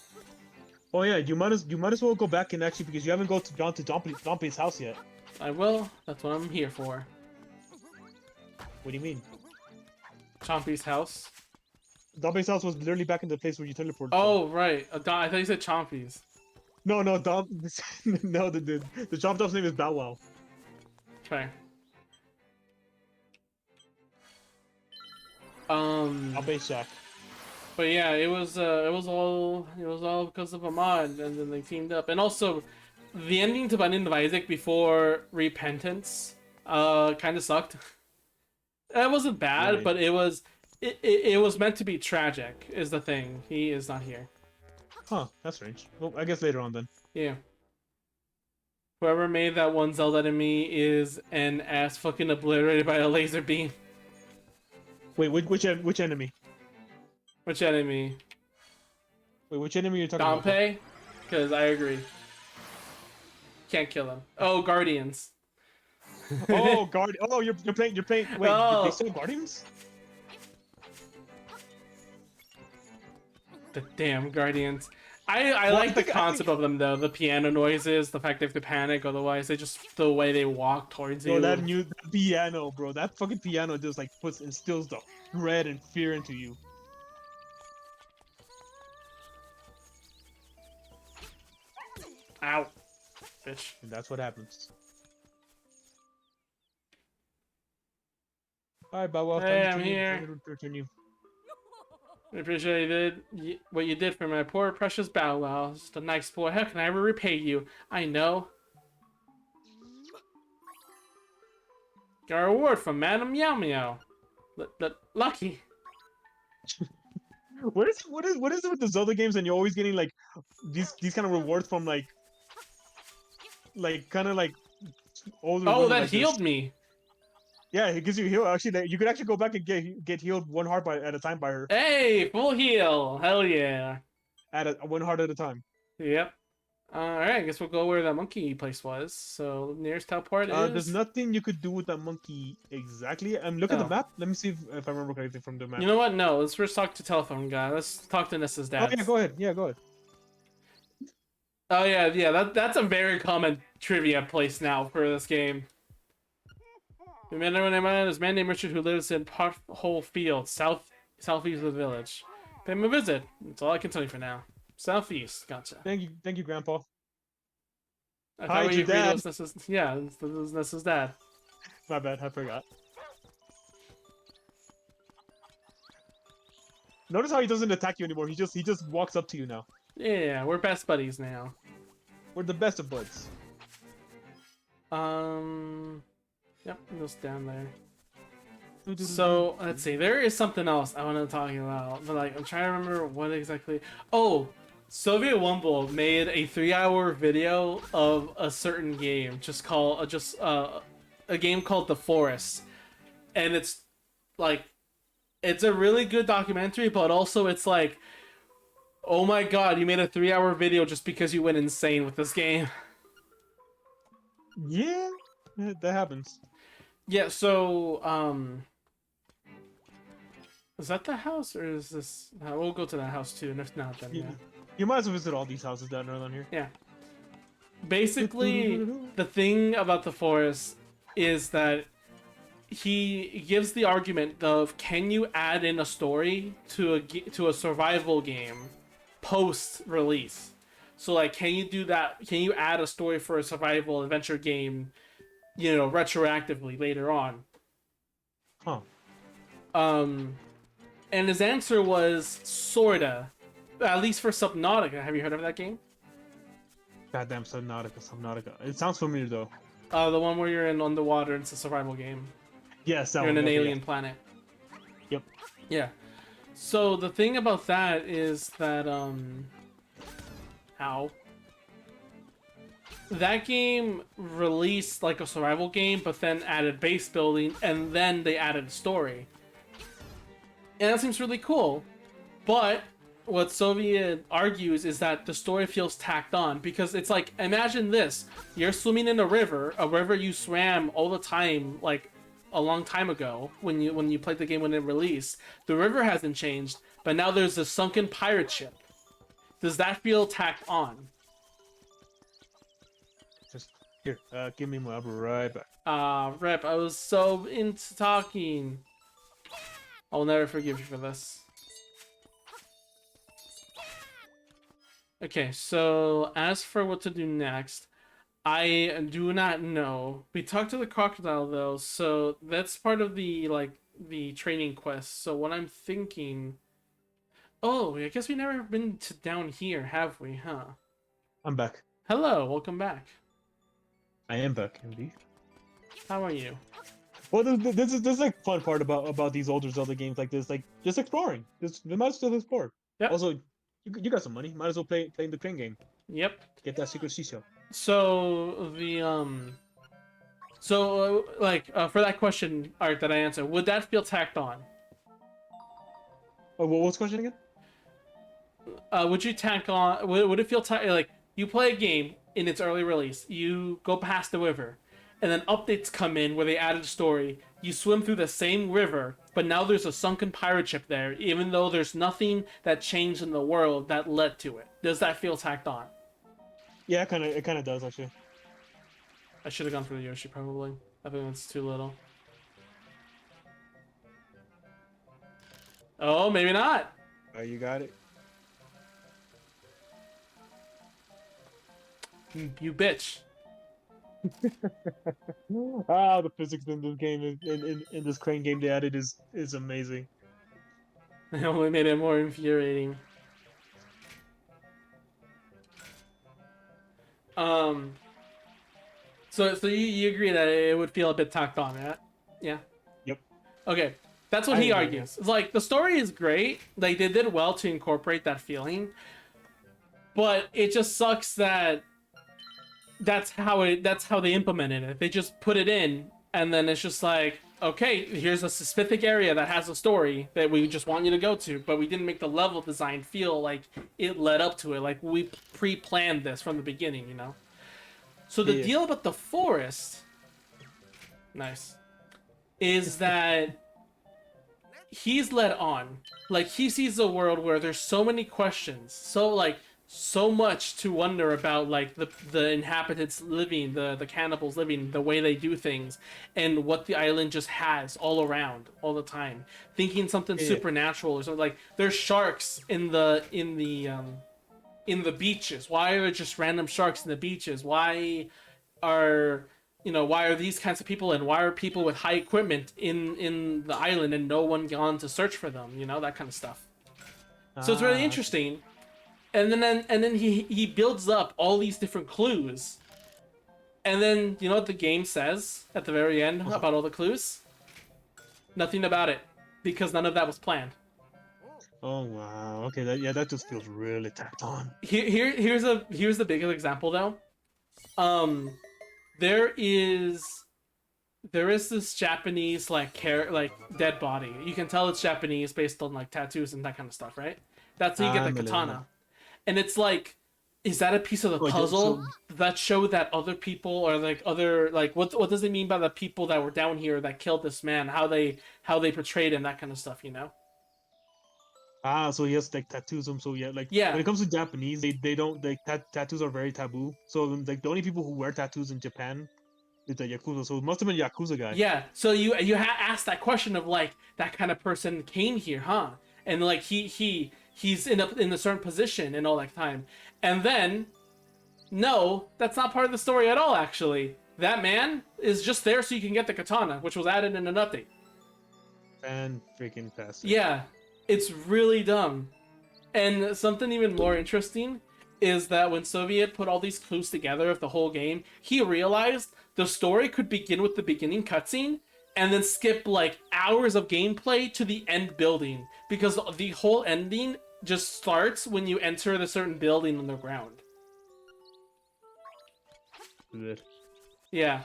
Oh yeah, you might as well go back and actually, because you haven't gone to Dompe's house yet. I will. That's what I'm here for. What do you mean? Chompy's house. Dompe's house was literally back in the place where you teleported. Oh right, I thought you said Chompy's. No, no, Dom. No, the Chomp Chop's name is Bow Wow. Okay. Dompe's shack. But yeah, it was all because of a mod, and then they teamed up, and also the ending to Binding of Isaac before Repentance, kind of sucked. It wasn't bad, Really? but it was meant to be tragic. Is the thing. He is not here. Huh? That's strange. Well, I guess later on then. Yeah. Whoever made that one Zelda enemy is an ass fucking obliterated by a laser beam. Wait, which enemy? Which enemy? Wait, which enemy are you talking about, bro? Dampé? Because I agree. Can't kill him. Oh, Guardians. Oh, Guard. Oh, you're playing. You're playing. Wait, Oh. they still Guardians? The damn Guardians. I Well, like the I think- concept of them though. The piano noises, the fact they have to panic, otherwise they just the way they walk towards Yo, you. that piano, bro. That fucking piano just like instills the dread and fear into you. Ow. Bitch. And that's what happens. All right, Bow Wow. Hey, time to I'm turn you- here. time to turn you. I appreciate what you did for my poor precious Bow Wow. Just a nice boy. How can I ever repay you? I know. Got a reward from Madam Meow Meow. Lucky. What is it with the Zelda games and you're always getting like these kind of rewards from like kind of like older Oh, women that like this? healed me. Yeah, it gives you heal. Actually, you could actually go back and get healed one heart at a time by her. Hey, full heal. Hell yeah. At one heart at a time. Yep. Alright, I guess we'll go where that monkey place was. So, nearest teleport is... There's nothing you could do with that monkey exactly. Look at Oh. the map. Let me see if I remember correctly from the map. You know what? No, let's first talk to telephone guy. Let's talk to Nessa's Oh dad. yeah, go ahead. Yeah, go ahead. Oh yeah, that's a very common trivia place now for this game. The man is a man named Richard who lives in Pothole Field, southeast of the village. Pay him a visit. That's all I can tell you for now. Southeast, gotcha. Thank you, Grandpa. I Hi, thought it's we your agreed it dad. was Nessa's. Yeah, it was Nessa's dad. My bad, I forgot. Notice how he doesn't attack you anymore. He just walks up to you now. Yeah, we're best buddies now. We're the best of buds. Yep, it goes down there. So let's see. There is something else I want to talk about, but like I'm trying to remember what exactly. Oh, Soviet Wumble made a 3-hour video of a certain game, a game called The Forest, and it's like it's a really good documentary, but also it's like, oh my god, you made a 3-hour video just because you went insane with this game. Yeah, that happens. Yeah, so, is that the house, or is this... we'll go to that house, too, and if not, then, yeah. You might as well visit all these houses down around here. Yeah. Basically, the thing about The Forest is that he gives the argument of, can you add in a story to a survival game post-release? So, like, can you do that? Can you add a story for a survival adventure game, you know, retroactively later on? Huh. And his answer was sorta, at least for Subnautica. Have you heard of that game? Goddamn Subnautica. It sounds familiar though. The one where you're in underwater. It's a survival game. Yes, that You're in one. an Okay, alien yeah. planet. Yep. Yeah. So the thing about that is that that game released like a survival game, but then added base building, and then they added a story. And that seems really cool. But what Soviet argues is that the story feels tacked on, because it's like, imagine this. You're swimming in a river you swam all the time, like a long time ago when you played the game when it released. The river hasn't changed, but now there's a sunken pirate ship. Does that feel tacked on? Just here. Give me my right back. Rep, I was so into talking. I'll never forgive you for this. Okay, so as for what to do next, I do not know. We talked to the crocodile though, so that's part of the the training quest. So what I'm thinking, oh, I guess we've never been to down here, have we? Huh? I'm back. Hello, welcome back. I am back, indeed. How are you? Well, this is like fun part about these older Zelda games like this, like just exploring. We might as well explore. Yep. Also, you got some money. Might as well play the crane game. Yep. Get that secret seashell. So for that question, Art, that I answered, would that feel tacked on? Oh, what was the question again? Would you tack on? Would it feel like you play a game in its early release, you go past the river, and then updates come in where they added a story. You swim through the same river, but now there's a sunken pirate ship there, even though there's nothing that changed in the world that led to it. Does that feel tacked on? Yeah, it kind of does actually. I should have gone for the Yoshi probably. I think that's too little. Oh, maybe not. Oh, you got it. You bitch. Ah, the physics in this game, in this crane game they added is amazing. It only made it more infuriating. Um. So you agree that it would feel a bit tacked on, right? Yeah. Yep. Okay. That's what I he agree, argues. It's like the story is great. Like they did well to incorporate that feeling, but it just sucks that that's how they implemented it. They just put it in, and then it's just like, okay, here's a specific area that has a story that we just want you to go to, but we didn't make the level design feel like it led up to it, like we pre-planned this from the beginning, you know. So the Yeah. deal about the forest, nice, is that he's led on. Like he sees a world where there's so many questions, so much to wonder about, like the inhabitants living, the cannibals living, the way they do things, and what the island just has all around all the time. Thinking something Yeah. supernatural or something, like there's sharks in the beaches. Why are there just random sharks in the beaches? Are why are these kinds of people, and why are people with high equipment in the island and no one gone to search for them? That kind of stuff. So it's really Ah, interesting. And then he builds up all these different clues. And then you know what the game says at the very end about all the clues? Nothing about it, because none of that was planned. oh wow. Okay, that just feels really tacked on. Here's the biggest example though. Um, there is this Japanese like dead body. You can tell it's Japanese based on like tattoos and that kind of stuff, right? That's how you get the katana. And it's like, is that a piece of the Oh, yeah, puzzle so- that show that other people, or like other, like what does it mean by the people that were down here that killed this man? How they portrayed him, that kind of stuff, you know? Ah, so he has like tattoos. So yeah, like Yeah, when it comes to Japanese, they don't like tattoos are very taboo. So like the only people who wear tattoos in Japan is the yakuza. So it must have been a yakuza guy. yeah. So asked that question of like that kind of person came here, huh? And like he's in a certain position and all that time, and then no, that's not part of the story at all. Actually, that man is just there so you can get the katana, which was added in an update. Fan freaking tastic. Yeah, it's really dumb. And something even more interesting is that when Soviet put all these clues together of the whole game, he realized the story could begin with the beginning cutscene and then skip like hours of gameplay to the end building, because the whole ending just starts when you enter the certain building on the ground. Good. Yeah.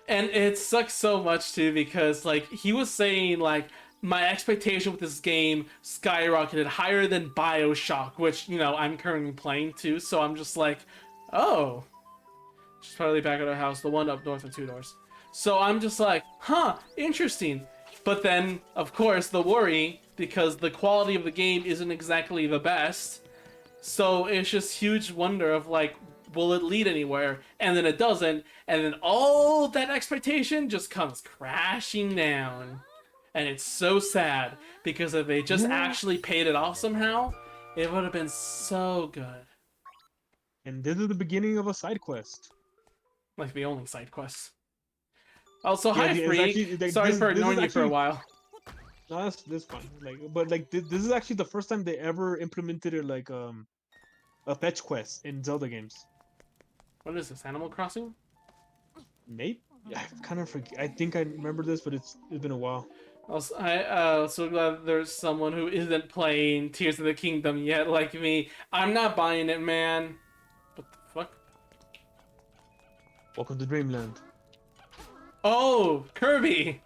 And it sucks so much too, because like he was saying like my expectation with this game skyrocketed higher than BioShock, which I'm currently playing too. So I'm just like, oh, she's probably back at our house, the one up north of Two Doors. So I'm just like, huh, interesting. But then of course the worry, because the quality of the game isn't exactly the best. So it's just huge wonder of like, will it lead anywhere? And then it doesn't, and then all that expectation just comes crashing down. And it's so sad, because if they just actually paid it off somehow, it would have been so good. And this is the beginning of a side quest. Like the only side quests. Also, Yeah, hi it's Freak. actually, like, Sorry this for is ignoring you for a actually- while. No, this fun. Like, but like this is actually the first time they ever implemented it like a fetch quest in Zelda games. What is this, Animal Crossing? Maybe I kind of forget. I think I remember this, but it's been a while. So glad there's someone who isn't playing Tears of the Kingdom yet, like me. I'm not buying it, man. What the fuck? Welcome to Dreamland. Oh, Kirby.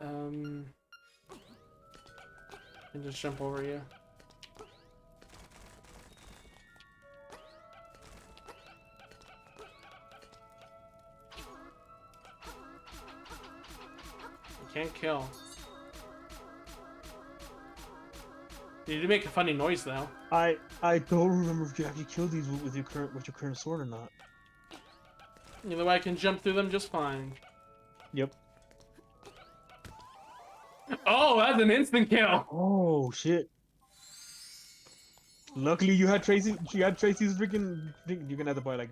And just jump over you. You can't kill. You need to make a funny noise though. I don't remember if you actually killed these with your current sword or not. Either way, I can jump through them just fine. Yep. Oh, that's an instant kill. Oh shit. Luckily you had Tracy. You had Tracy's freaking. You're gonna have to buy like.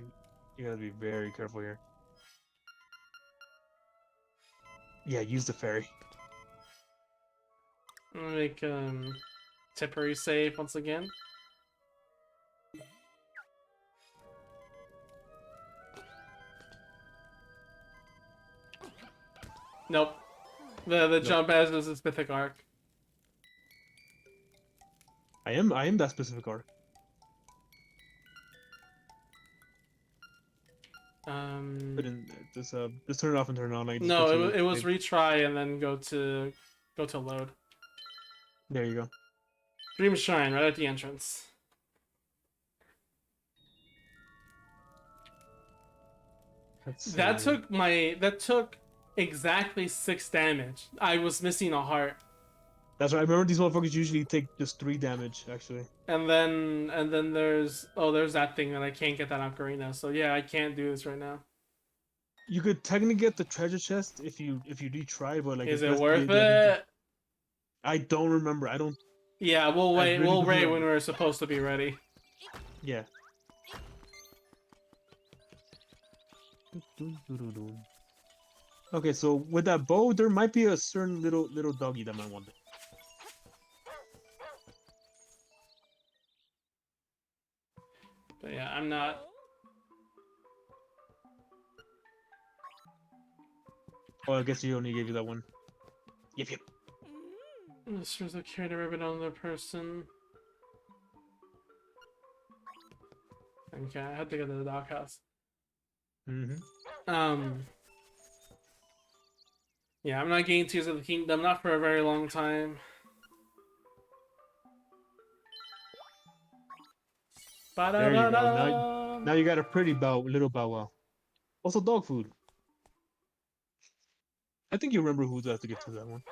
You gotta be very careful here. Yeah, use the fairy. I'm gonna make temporary save once again. Nope. The jump as is a specific arc. I am that specific arc. But just turn it off and turn it on. Like, just No, go to it was like, retry and then go to load. there you go. Dream Shrine right at the entrance. That took exactly 6 damage. I was missing a heart. That's right. I remember these motherfuckers usually take just 3 damage, actually. And then there's that thing that I can't get that ocarina. So yeah, I can't do this right now. You could technically get the treasure chest if you retry, but like Is it's it best worth played, like, it? I don't remember. I don't. Yeah, we'll wait. really We'll don't wait remember. when we're supposed to be ready. Yeah. Okay, so with that bow, there might be a certain little doggy that might want it. But yeah, I'm not. Oh, I guess he only gave you that one. Yep, yep. Listeners have carried a ribbon on their person. Okay, I had to go to the doghouse. Mm-hmm. Yeah, I'm not getting Tears of the Kingdom, not for a very long time. There you go. Now you got a pretty little bow wow. Also, dog food. I think you remember who has to get to that one.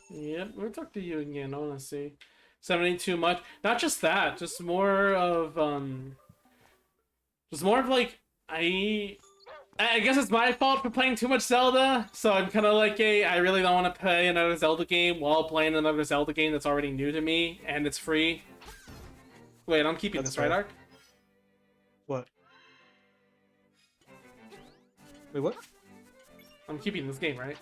Yep, we'll talk to you again, honestly. 72 much. Not just that, just more of like I guess it's my fault for playing too much Zelda, so I'm kind of like, hey, I really don't want to play another Zelda game while playing another Zelda game that's already new to me and it's free. Wait, I'm keeping That's this, right, fair. Ark? What? Wait, what? I'm keeping this game, right?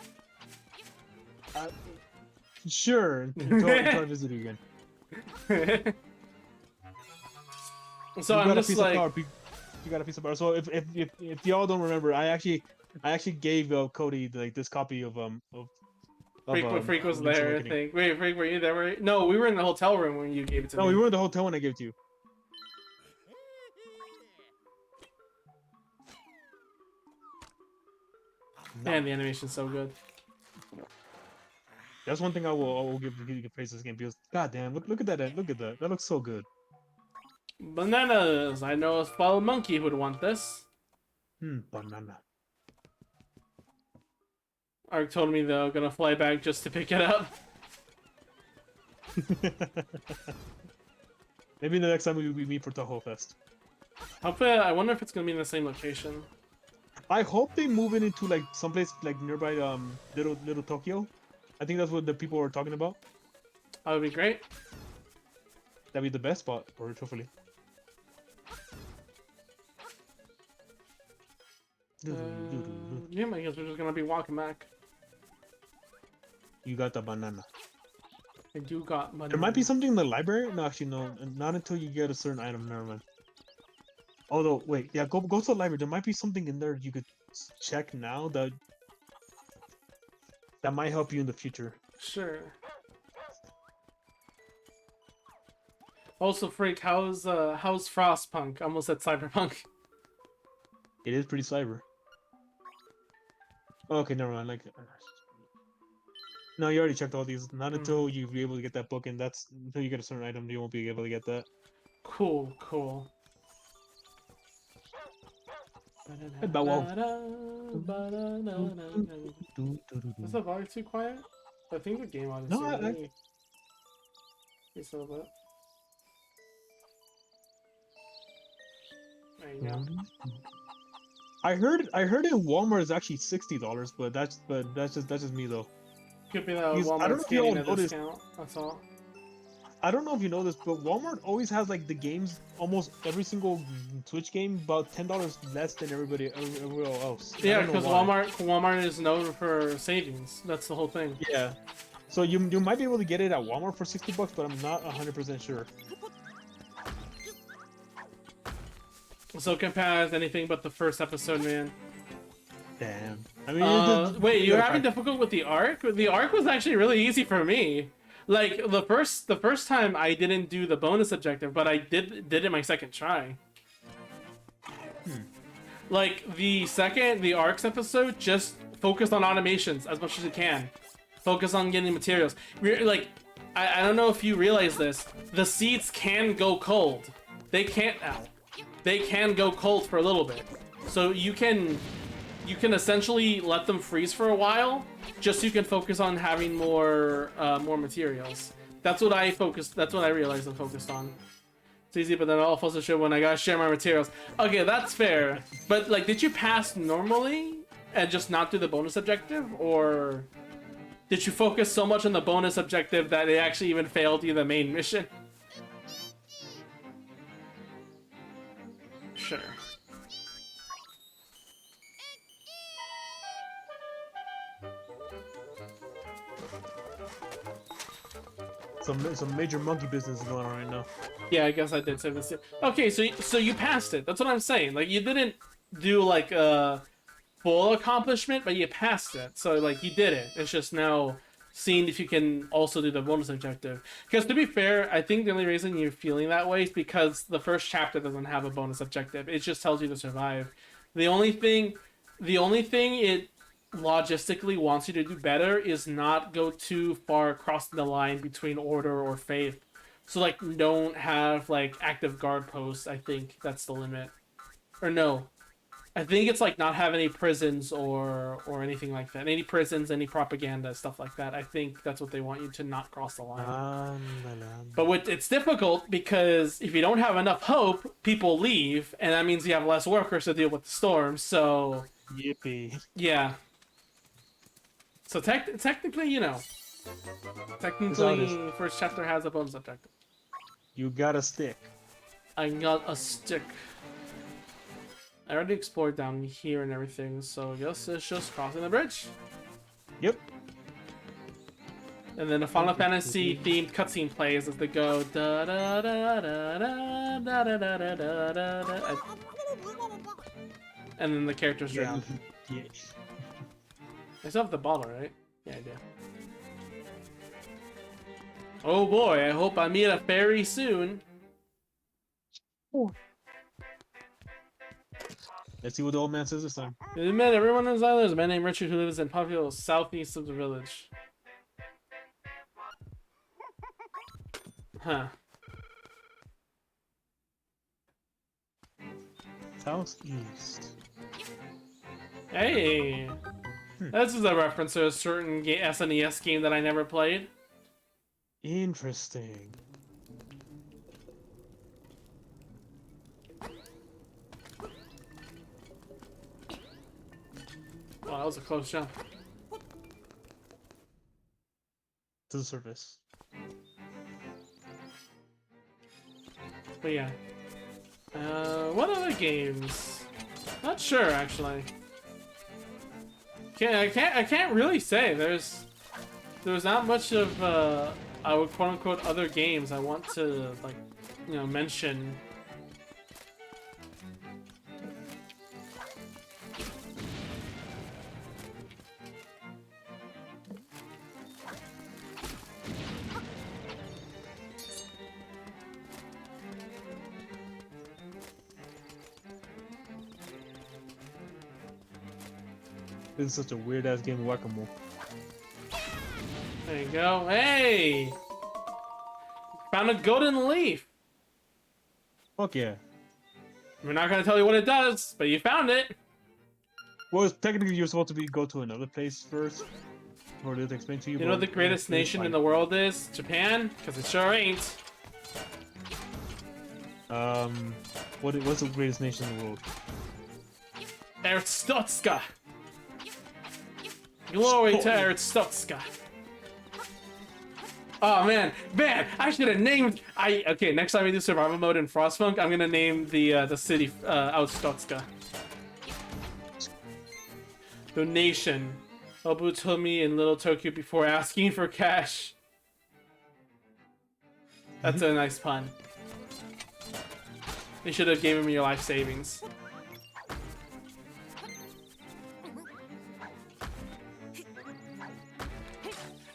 Sure. Until I visit you again. So You I'm got a just piece like, of power. You got a piece of power. So if y'all don't remember, I actually gave Cody like this copy of Freak was Link's there, I Awakening. think. Wait, Freak, were you there? No, we were in the hotel room when you gave it to me. No, we were in the hotel when I gave it to you. Man, the animation's so good. That's one thing I will give praise to this game because goddamn, look at that, that looks so good. Bananas! I know a fellow monkey who'd want this. Banana. Ark told me they're gonna fly back just to pick it up. Maybe the next time we meet for Toho Fest. Hopefully, I wonder if it's gonna be in the same location. I hope they move it into like someplace like nearby little Tokyo. I think that's what the people are talking about. That would be great. That'd be the best spot for it, hopefully. Yeah, I guess we're just gonna be walking back. You got the banana. I do got money. There might be something in the library. No, actually, no. Not until you get a certain item. Never mind. Although, wait, yeah, go to the library. There might be something in there you could check now that that might help you in the future. Sure. Also, Freak, how's Frostpunk? I almost said Cyberpunk. It is pretty cyber. Okay, never mind. Like, no, you already checked all these. Not until you be able to get that book, and that's until you get a certain item, you won't be able to get that. Cool, cool. Hey, Bow Wow. Is the volume too quiet? I think the game audio is No, so I- really... Just a little bit. There you go. I heard in Walmart is actually $60, but that's just me though. Could be that Because I don't Walmart's know if you all getting a noticed- discount. That's all. I don't know if you know this, but Walmart always has like the games, almost every single Switch game, about $10 less than everywhere else. I Yeah, don't know because why. Walmart is known for savings. That's the whole thing. Yeah. So you might be able to get it at Walmart for $60, but I'm not 100% sure. So compares anything but the first episode, man. Damn. I mean, Wait, you're having difficult with the arc? The arc was actually really easy for me. Like the first time I didn't do the bonus objective, but I did it my second try. Like the arcs episode, just focus on automations as much as you can. Focus on getting materials. Like I don't know if you realize this. The seeds can go cold. They can't. Ow. They can go cold for a little bit. So you can essentially let them freeze for a while, just so you can focus on having more materials. That's what I realized and focused on. It's easy, but then I'll also show when I gotta share my materials. Okay, that's fair. But like, did you pass normally and just not do the bonus objective, or did you focus so much on the bonus objective that it actually even failed you the main mission? Sure. Some major monkey business is going on right now. Yeah, I guess I did say this. Okay, so you passed it. That's what I'm saying. Like, you didn't do like a full accomplishment, but you passed it. So like, you did it. It's just now seeing if you can also do the bonus objective. Because to be fair, I think the only reason you're feeling that way is because the first chapter doesn't have a bonus objective. It just tells you to survive. The only thing it logistically wants you to do better is not go too far across the line between order or faith. So like, don't have like active guard posts. I think that's the limit. Or no, I think it's like not have any prisons or anything like that. Any prisons, any propaganda, stuff like that. I think that's what they want you to not cross the line. But it's difficult because if you don't have enough hope, people leave, and that means you have less workers to deal with the storm. So Yippee. yeah. So technically, you know, first chapter has a bonus objective. You got a stick. I got a stick. I already explored down here and everything, so I guess it's just crossing the bridge. Yep. And then a Final Fantasy themed cutscene plays as they go da da da da da da da da da da da da, and then the characters drown. Yeah. I still have the bottle, right? Yeah, I do. Oh boy, I hope I meet a fairy soon. Let's see what the old man says this time. I met everyone on this island. There's a man named Richard who lives in Populous, southeast of the village. Huh. Southeast. Hey! This is a reference to a certain SNES game that I never played. Interesting. Wow, that was a close jump. To the surface. But yeah. What other games? Not sure, actually. I can't really say. There's not much of I would quote unquote other games I want to like, you know, mention. This is such a weird ass game of whack-a-mole. There you go. Hey! Found a golden leaf. Fuck yeah. We're not gonna tell you what it does, but you found it. Well, technically you're supposed to go to another place first. Or to explain to you. You know what the greatest nation in the world is? Japan? Because it sure ain't. What's the greatest nation in the world? Erzstotska. Glory to Erzstotska. Oh man, I should have named. Okay. Next time we do survival mode in Frostpunk, I'm gonna name the city Erzstotska. Donation. Obutomi in Little Tokyo before asking for cash. That's a nice pun. You should have given me your life savings.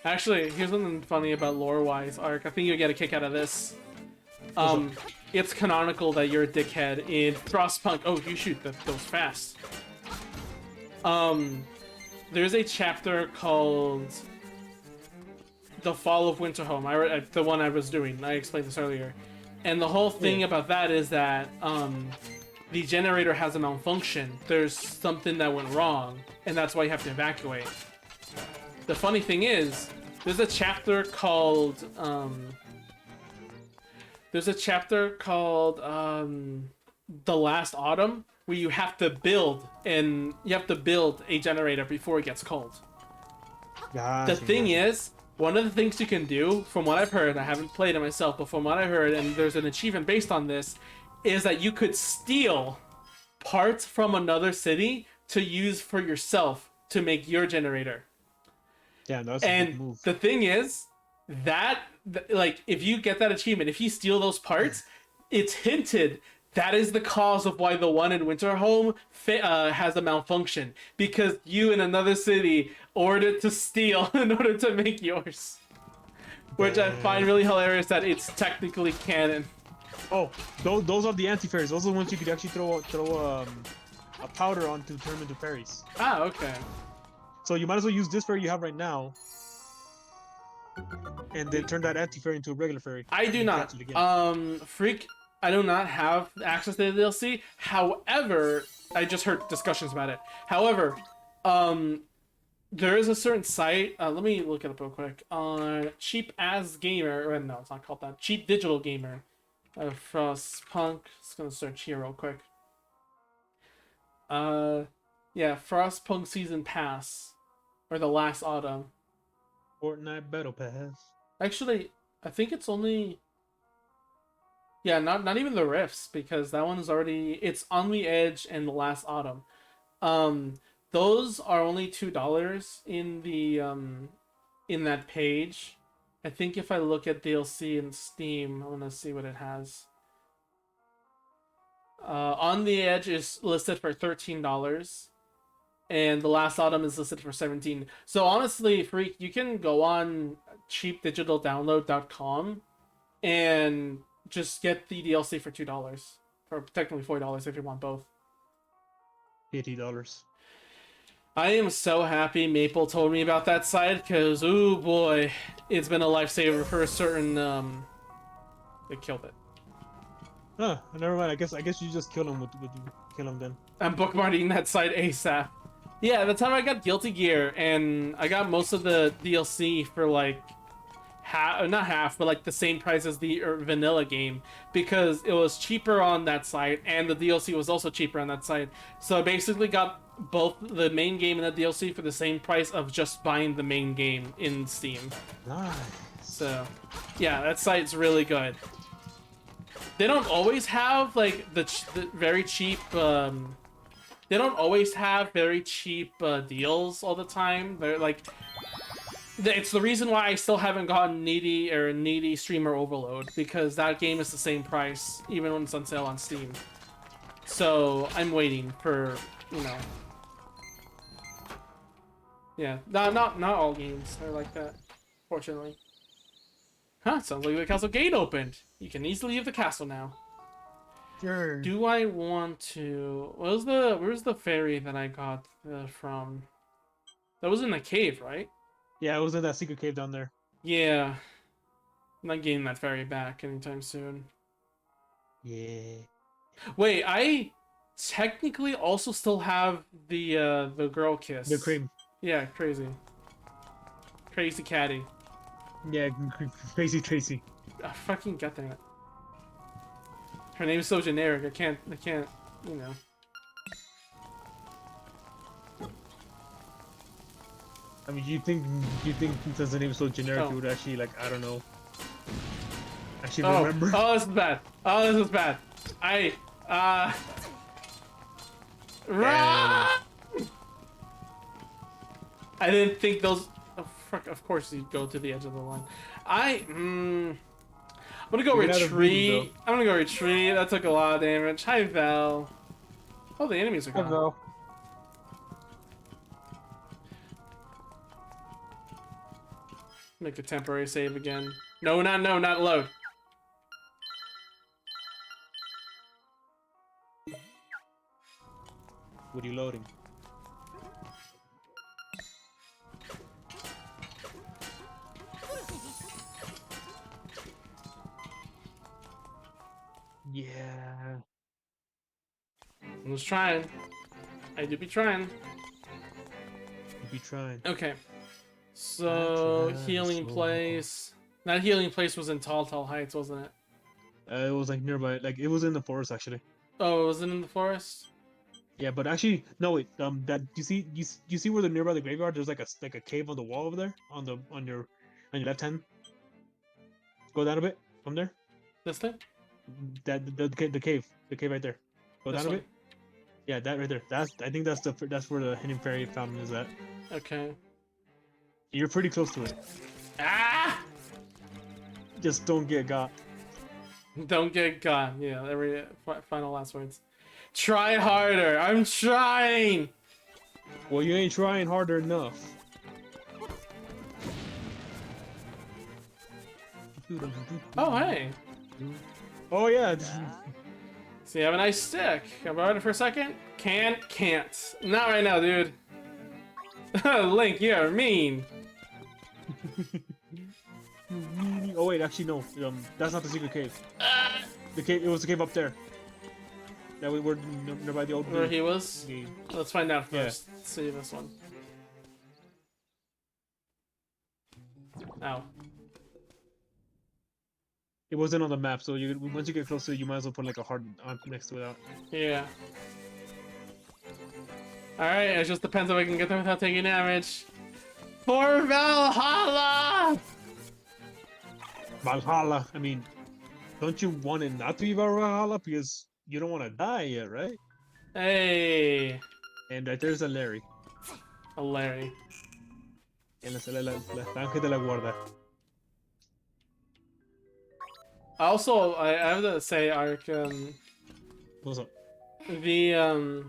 Actually, here's something funny about lore-wise, Ark. I think you'll get a kick out of this. It's canonical that you're a dickhead in Frostpunk. Oh, you shoot, that goes fast. There's a chapter called The Fall of Winterhome. The one I was doing. I explained this earlier. And the whole thing about that is that the generator has a malfunction. There's something that went wrong, and that's why you have to evacuate. The funny thing is, there's a chapter called The Last Autumn, where you have to build a generator before it gets cold. The thing is, one of the things you can do, from what I've heard, I haven't played it myself, but from what I heard, and there's an achievement based on this, is that you could steal parts from another city to use for yourself to make your generator. Yeah, that's a good move. The thing is, like, if you get that achievement, if you steal those parts, it's hinted that is the cause of why the one in Winterhome has a malfunction. Because you in another city ordered to steal in order to make yours. Which I find really hilarious that it's technically canon. Oh, those are the anti-fairies. Those are the ones you could actually throw a powder on to turn them into fairies. Ah, okay. So you might as well use this fairy you have right now, and then turn that anti-fairy into a regular fairy. I do not. Freak, I do not have access to the DLC. However, I just heard discussions about it. However, there is a certain site. Let me look it up real quick. On Cheap As Gamer, or no, it's not called that. Cheap Digital Gamer. Frostpunk. Just gonna search here real quick. Yeah, Frostpunk Season Pass, or The Last Autumn. Fortnite Battle Pass. Actually, I think it's only. Yeah, not even the Rifts, because that one's already. It's On the Edge and The Last Autumn. Those are only $2 in the in that page. I think if I look at DLC in Steam, I'm gonna see what it has. On the Edge is listed for $13, and The Last Autumn is listed for $17. So honestly, Freak, you can go on cheapdigitaldownload.com and just get the DLC for $2, or technically $4 if you want both. $80. I am so happy Maple told me about that site, because, ooh boy, it's been a lifesaver for a certain, They killed it. Huh, never mind. I guess you just kill him kill him then. I'm bookmarking that site ASAP. Yeah, at the time I got Guilty Gear, and I got most of the DLC for, like, not half, but like the same price as the vanilla game, because it was cheaper on that site, and the DLC was also cheaper on that site. So I basically got both the main game and the DLC for the same price of just buying the main game in Steam. Nice. So, yeah, that site's really good. They don't always have like the very cheap. They don't always have very cheap deals all the time. They're like. It's the reason why I still haven't gotten Needy Streamer Overload, because that game is the same price even when it's on sale on Steam. So I'm waiting for, you know. Yeah, not all games are like that, fortunately. Huh? Sounds like the castle gate opened. You can easily leave the castle now. Sure. Do I want to? Where's the ferry that I got from? That was in a cave, right? Yeah, it was in that secret cave down there. Yeah. I'm not getting that ferry back anytime soon. Yeah. Wait, I technically also still have the girl kiss. The cream. Yeah, crazy. Crazy Caddy. Yeah, Crazy Tracy. Oh, fucking goddamn it. Her name's so generic. I can't. You know. I mean, you think since the name's so generic, Oh. you would actually like, I don't know, actually Oh, remember? oh, this is bad. Oh, this is bad. Run! I didn't think those. Oh, fuck, of course you go to the edge of the line. I'm gonna go You're gonna have to beat him, retreat. I'm gonna go retreat. That took a lot of damage. Hi, Val. Oh, the enemies are gone. Hello. Make a temporary save again. No, not load. What are you loading? Yeah. I'm just trying. I do be trying. You be trying. Okay. So, trying healing so place. That healing place was in Tall Heights, wasn't it? It was like nearby, like it was in the forest actually. Oh, it wasn't in the forest? Yeah, but actually, no wait. That you see where the nearby the graveyard? There's like a cave on the wall over there on your left hand. Go down a bit from there. This thing? The cave right there. Go This down a one? bit. Yeah, that right there. I think that's where the hidden fairy fountain is at. Okay. You're pretty close to it. Ah! Just don't get got. Don't get got. Yeah, every final last words. Try harder. I'm trying. Well, you ain't trying harder enough. Oh, hey. Oh yeah. So you have a nice stick. Can I borrow it for a second? Can't. Not right now, dude. Link, you're mean. Oh wait, actually no. That's not the secret cave. The cave. It was the cave up there. That we were nearby the old. Where he was? game. Let's find out Yeah. first. Let's see this one. Ow. It wasn't on the map, so once you get close to it, you might as well put like a heart on next to it out. Yeah. Alright, it just depends if I can get there without taking damage. For Valhalla! Valhalla. I mean, don't you want it not to be Valhalla because you don't want to die yet, right? Hey, And right there's a Larry. a Larry. En la ángel de la guarda. Also, I have to say, Ark, What's up? the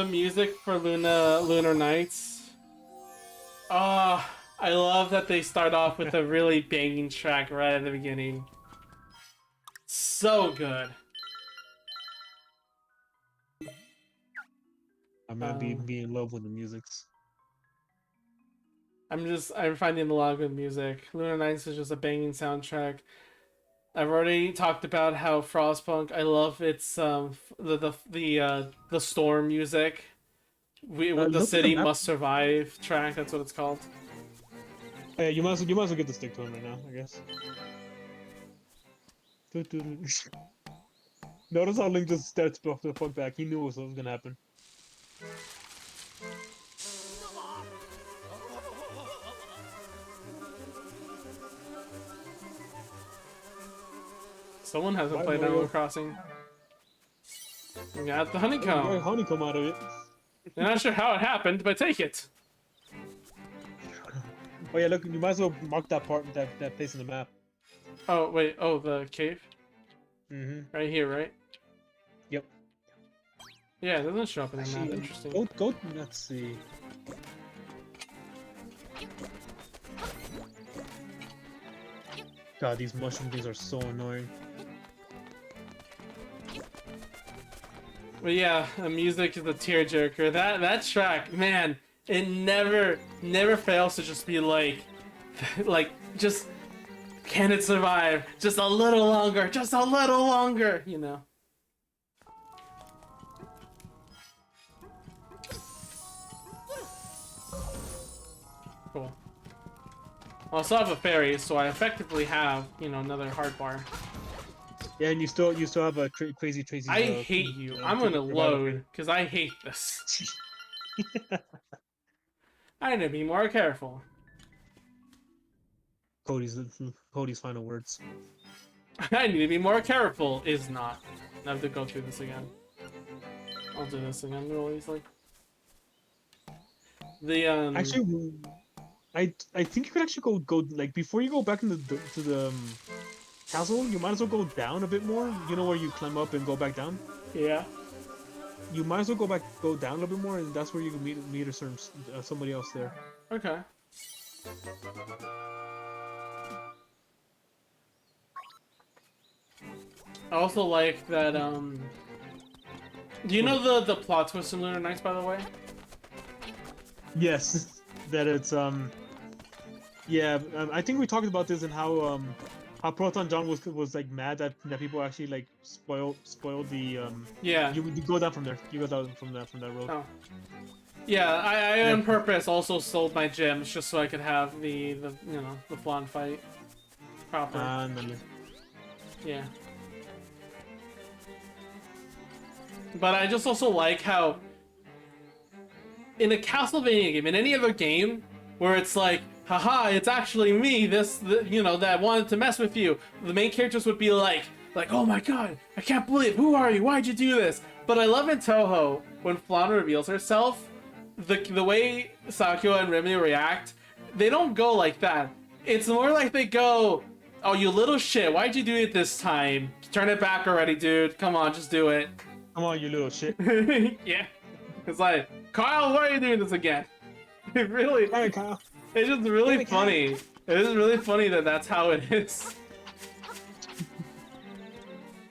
music for Lunar Nights. Ah, I love that they start off with a really banging track right at the beginning. So good. I'm gonna be in love with the musics. I'm finding a lot of good music. Lunar Nights is just a banging soundtrack. I've already talked about how Frostpunk. I love its the storm music. The look at city the map. must survive track. That's what it's called. Hey, you might as well get the stick to him right now, I guess. Notice how Link just starts off the fuck back. He knew what was gonna happen. Someone hasn't Bye, played Mario. Animal Crossing. We got the Oh, honeycomb. honeycomb out of it. I'm not sure how it happened, but take it. Oh yeah, look, you might as well mark that part, that place in the map. Oh wait. Oh, the cave Mm-hmm. right here, right? Yep. Yeah, it doesn't show up in the map. Actually, Interesting. go. Let's see. God, these mushroom things are so annoying. But yeah, the music is a tearjerker. That track, man, it never fails to just be like, like just can it survive? Just a little longer, just a little longer, you know. Cool. Well, I still have a fairy, so I effectively have, you know, another hard bar. Yeah, and you still have a crazy Tracy's. I hate you. I'm gonna load because I hate this. I need to be more careful. Cody's final words. I need to be more careful. Is not. I have to go through this again. I'll do this again real easily. The Actually, I think you could actually go like before you go back into to the castle. You might as well go down a bit more. You know where you climb up and go back down. yeah. You might as well go down a little bit more, and that's where you can meet a certain somebody else there. Okay. I also like that. Do you know the plot twist in Lunar Nights, by the way? Yes, that it's yeah. I think we talked about this and how Proton John was like mad that people actually like spoiled the Yeah. You go down from there. You go down from that road. Oh. Yeah, I on purpose also sold my gems just so I could have the you know the Flan fight proper. And Yeah. But I just also like how in a Castlevania game, in any other game, where it's like, haha, it's actually me, you know, that wanted to mess with you, the main characters would be like, oh my god, I can't believe, who are you, why'd you do this? But I love in Toho, when Flan reveals herself, the way Sakura and Remy react, they don't go like that. It's more like they go, oh, you little shit, why'd you do it this time? Turn it back already, dude. Come on, just do it. come on, you little shit. Yeah. It's like, Kyle, why are you doing this again? It really, All right, Kyle. it's just really Damn it, Kyle. funny. It is really funny that that's how it is.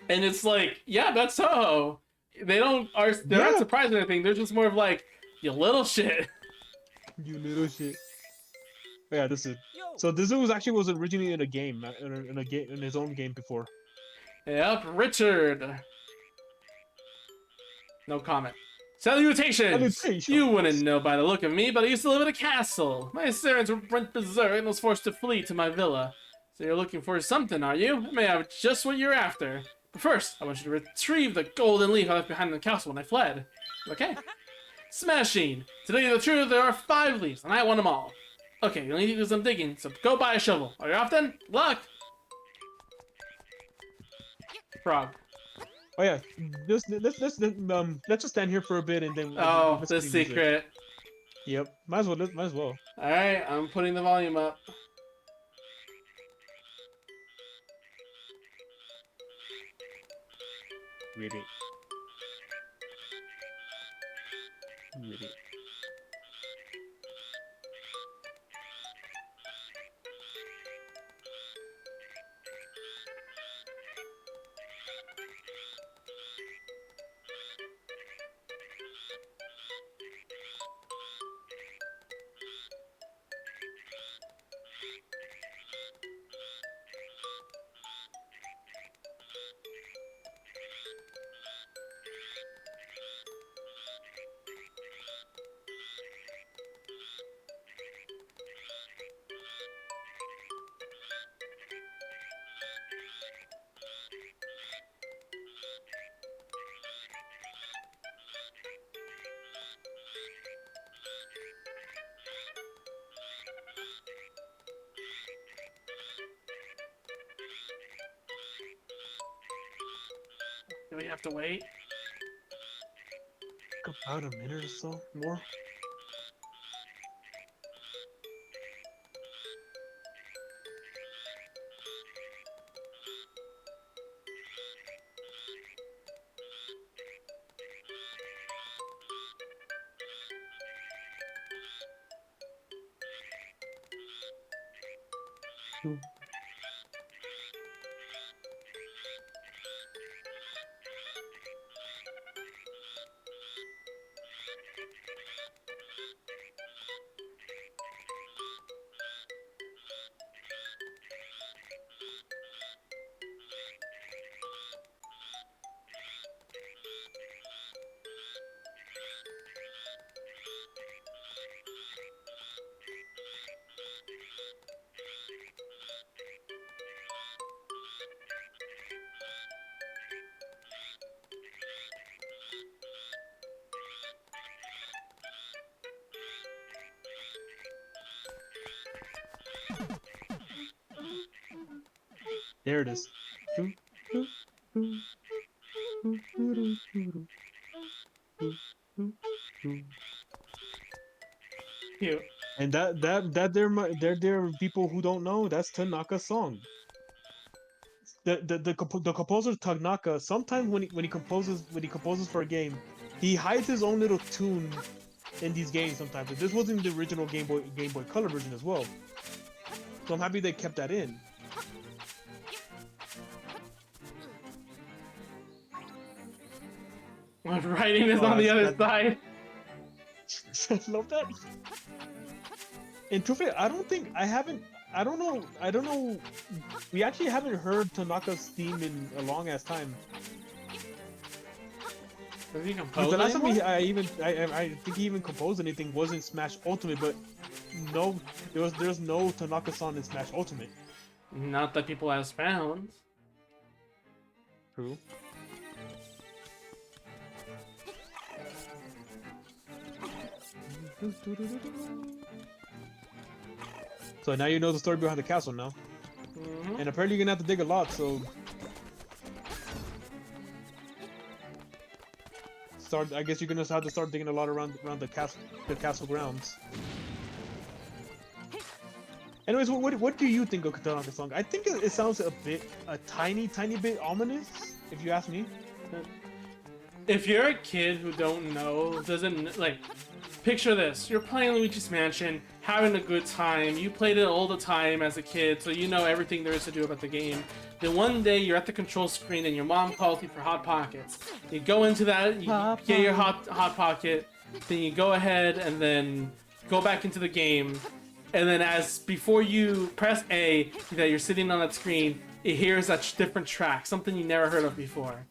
And it's like, yeah, that's Toho. They're not surprised or anything. They're just more of like, you little shit. You little shit. Oh, yeah, this is. So this was originally in a game, in his own game before. Yep, Richard. No comment. Salutations! Salutations. You wouldn't know by the look of me, but I used to live in a castle. My servants went berserk and was forced to flee to my villa. So you're looking for something, are you? I may have just what you're after. But first, I want you to retrieve the golden leaf I left behind in the castle when I fled. Okay? Smashing! To tell you the truth, there are 5 leaves, and I want them all. Okay, you need to do some digging, so go buy a shovel. Are you off then? Good luck! Frog. Oh yeah, let's just stand here for a bit and then. Oh, let's the see music. secret. Yep, might as well. Might as well. Alright, I'm putting the volume up. Really. Really. Do we have to wait? About a minute or so more. There it is. Cute. And there are people who don't know that's Tanaka's song. The composer Tanaka sometimes when he composes for a game, he hides his own little tune in these games sometimes. And this wasn't the original Game Boy Color version as well. So I'm happy they kept that in. Writing is Oh, on the other that's- side. I love that. And truthfully, I don't know. We actually haven't heard Tanaka's theme in a long ass time. Does he Like, compose the last time anymore? I think he even composed anything was in Smash Ultimate, but no, there's no Tanaka song in Smash Ultimate. Not that people have found. True. So now you know the story behind the castle now, Mhm. and apparently you're gonna have to dig a lot. So I guess you're gonna have to start digging a lot around the castle grounds. Anyways, what do you think of Tanaka's song? I think it sounds a tiny bit ominous, if you ask me. If you're a kid who don't know, doesn't like, picture this: you're playing Luigi's Mansion, having a good time. You played it all the time as a kid, so you know everything there is to do about the game. Then one day you're at the control screen and your mom calls you for Hot Pockets. You go into that, you get your hot pocket, then you go ahead and then go back into the game. And then before you press A, that you're sitting on that screen, it hears that different track, something you never heard of before.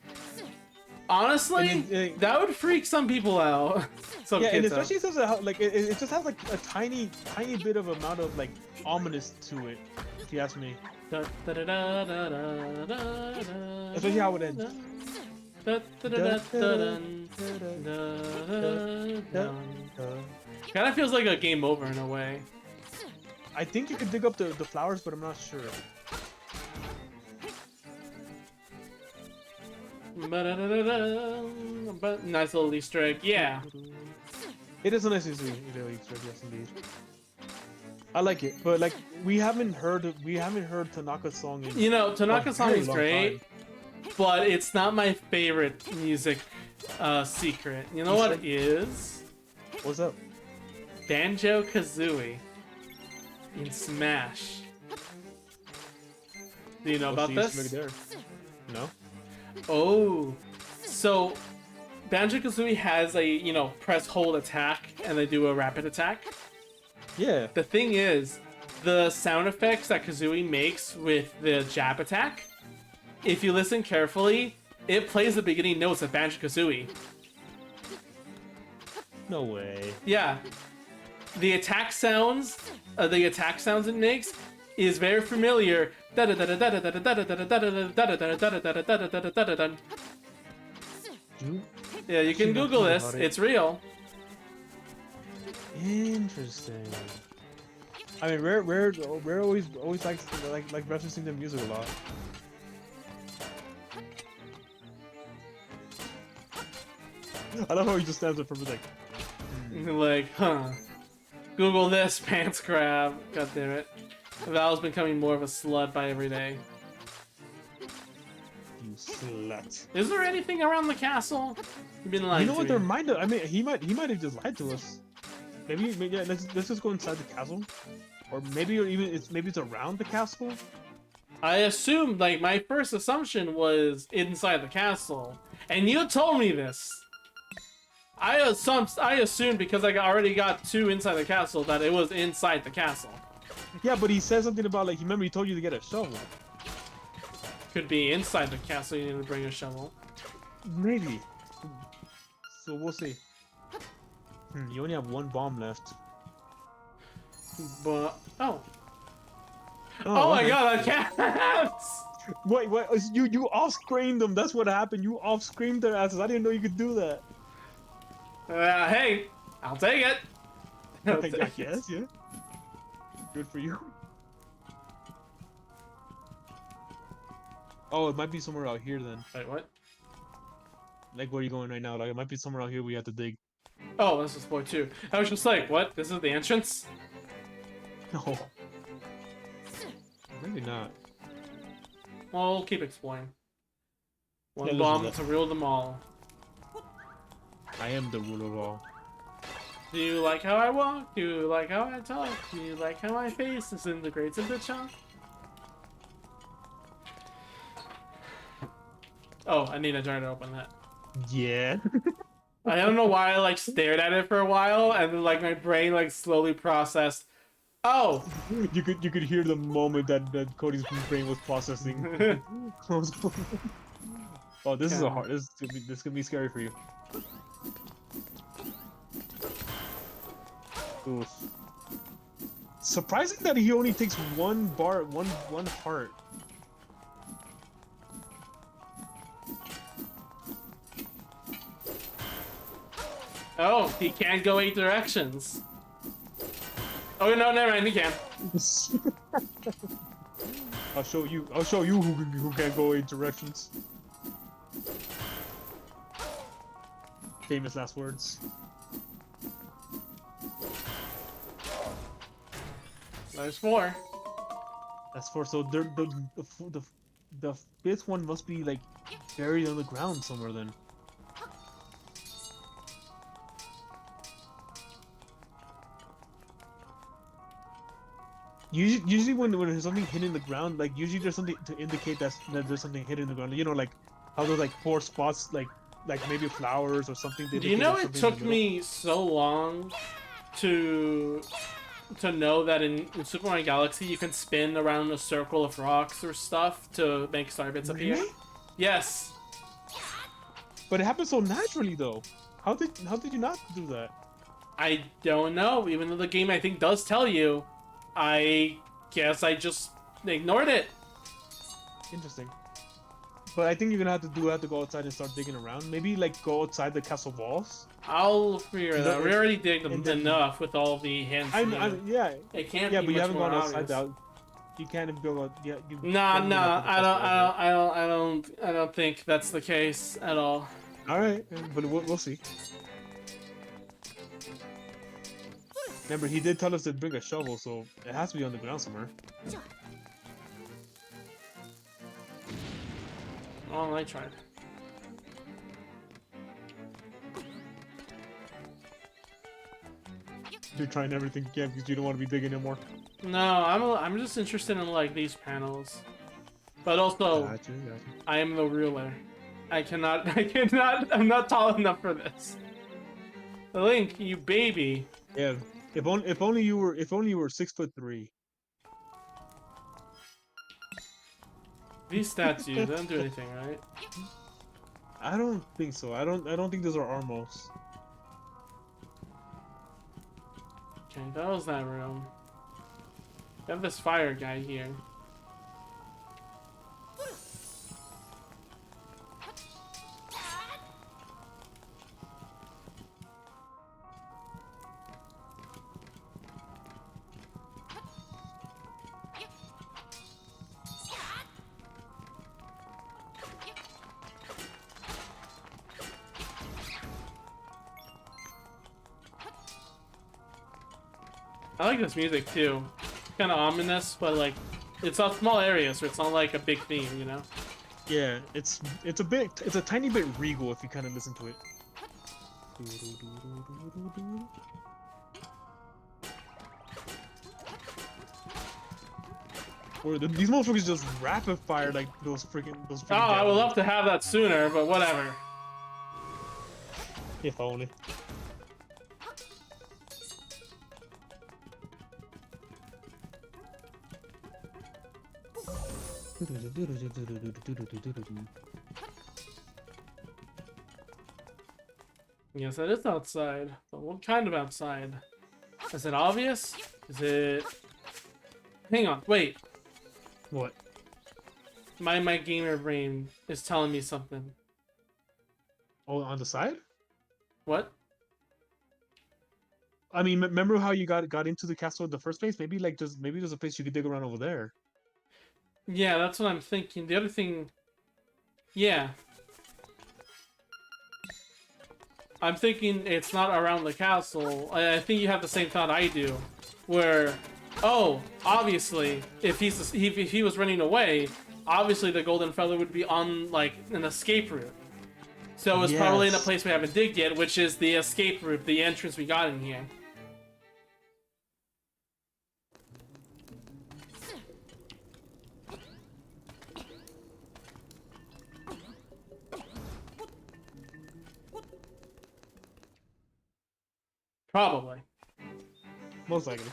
Honestly, And then, that would freak some people out. Some Yeah, and kids out. especially since it just has like a tiny bit of amount of like ominous to it, if you ask me. Especially how it ends. Kind of feels like a game over in a way. I think you could dig up the flowers, but I'm not sure. But nice little Easter egg, yeah. It is a nice Easter egg, yes indeed. I like it, but like we haven't heard Tanaka's song in You know, Tanaka's song very is long great, time. but it's not my favorite music secret. You know what it is? What's up? Banjo-Kazooie in Smash. Do you know What's about the Easter this? egg there? No. Oh, so Banjo-Kazooie has a, you know, press hold attack and they do a rapid attack. Yeah. The thing is, the sound effects that Kazooie makes with the jab attack, if you listen carefully, it plays the beginning notes of Banjo-Kazooie. No way. Yeah. The attack sounds it makes is very familiar. Yeah, you can Google this. It's real. Interesting. I mean, Rare always likes like referencing the music a lot. I love how he just stands up for like. Like, huh. Google this, pants grab. God damn it. Val's becoming more of a slut by every day. You slut. Is there anything around the castle? You've been lying You know to what? me. There might have. I mean, he might have just lied to us. Maybe yeah. Let's just go inside the castle, or maybe it's around the castle. I assumed, like, my first assumption was inside the castle. And you told me this. I assumed because I already got two inside the castle that it was inside the castle. Yeah, but he said something about like. Remember, he told you to get a shovel. Could be inside the castle, you need to bring a shovel. Maybe. So we'll see. You only have one bomb left. But, oh my okay. god, cats! Wait, you off-screened them. That's what happened. You off-screamed their asses. I didn't know you could do that. Hey, I'll take it. I'll I take it. guess, yeah. Good for you. Oh, it might be somewhere out here then. Wait, what? Like where are you going right now? Like it might be somewhere out here we have to dig. Oh, this is floor 2. I was just like, what? This is the entrance? No. Maybe not. Well, we'll keep exploring. One Yeah, bomb listen to rule them all. I am the ruler of all. Do you like how I walk? Do you like how I talk? Do you like how my face disintegrates into chalk? Oh, I need a jar to open that. Yeah. I don't know why I like stared at it for a while and then like my brain like slowly processed. Oh! You could hear the moment that Cody's brain was processing. Oh, this is a hard. This could be scary for you. Oof. Surprising that he only takes one heart. Oh, he can't go 8 directions. Oh no, never mind, he can. I'll show you who can go 8 directions. Famous last words. There's 4. That's 4. So the fifth one must be like buried on the ground somewhere then. Usually when there's something hidden in the ground, like usually there's something to indicate that there's something hidden in the ground. You know, like how those like 4 spots, like maybe flowers or something. Do you know it took me so long to know that in Super Mario Galaxy you can spin around a circle of rocks or stuff to make star bits appear? Really? Yes. But it happens so naturally though. How did you not do that? I don't know. Even though the game I think does tell you, I guess I just ignored it. Interesting. But I think you're gonna have to go outside and start digging around. Maybe like go outside the castle walls. I'll figure it out. We already did then- enough with all the hints. Yeah. It can't Yeah, be but you much haven't more gone outside obvious. that. You can't even go out. Yeah. Nah, can't even go out to the castle walls yet. I don't think that's the case at all. All right, but we'll see. Remember, he did tell us to bring a shovel, so it has to be on the ground somewhere. Oh, I tried. You're trying everything you can because you don't want to be digging anymore. No, I'm just interested in like these panels, but also Gotcha. I am the ruler. I cannot. I'm not tall enough for this. Link, you baby. Yeah. If only you were 6'3". These statues they don't do anything, right? I don't think so. I don't think those are Armos. Okay, that was that room. We have this fire guy here. I like this music too. It's kind of ominous, but like, it's a small area, so it's not like a big theme, you know? Yeah, it's a tiny bit regal if you kind of listen to it. Or these motherfuckers just rapid fire like those freaking. Oh, I would love to have that sooner, but whatever. If only. Yes, it is outside. But what kind of outside? Is it obvious? Is it... Hang on, wait. What? My gamer brain is telling me something. Oh, on the side? What? I mean, remember how you got into the castle in the first place? Maybe like maybe there's a place you could dig around over there. Yeah, that's what I'm thinking. The other thing Yeah. I'm thinking it's not around the castle. I think you have the same thought I do. Where, oh, obviously, if he was running away, obviously the golden feather would be on, like, an escape route. So it's probably in a Yes. place we haven't digged yet, which is the escape route, the entrance we got in here. Probably. Most likely.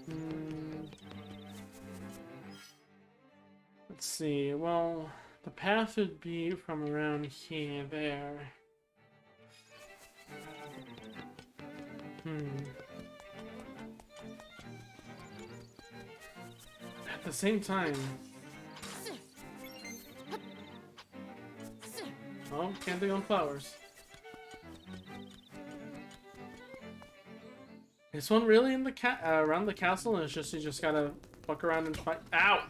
Hmm. Let's see. Well, the path would be from around here, there. At the same time. Oh, can't dig on flowers. Is one really in the around the castle? And it's just you just gotta fuck around and fight. Ow!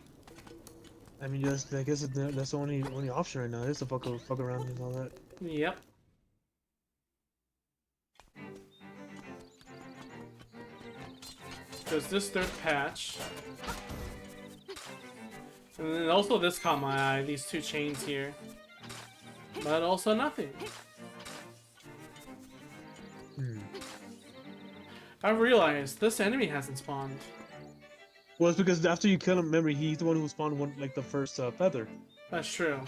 I mean, just I guess that's the only option right now is to fuck around and all that. Yep. There's this third patch. And then also this caught my eye, these two chains here. But also nothing. I realized this enemy hasn't spawned. Well, it's because after you kill him, remember, he's the one who spawned one, like, the first feather. That's true.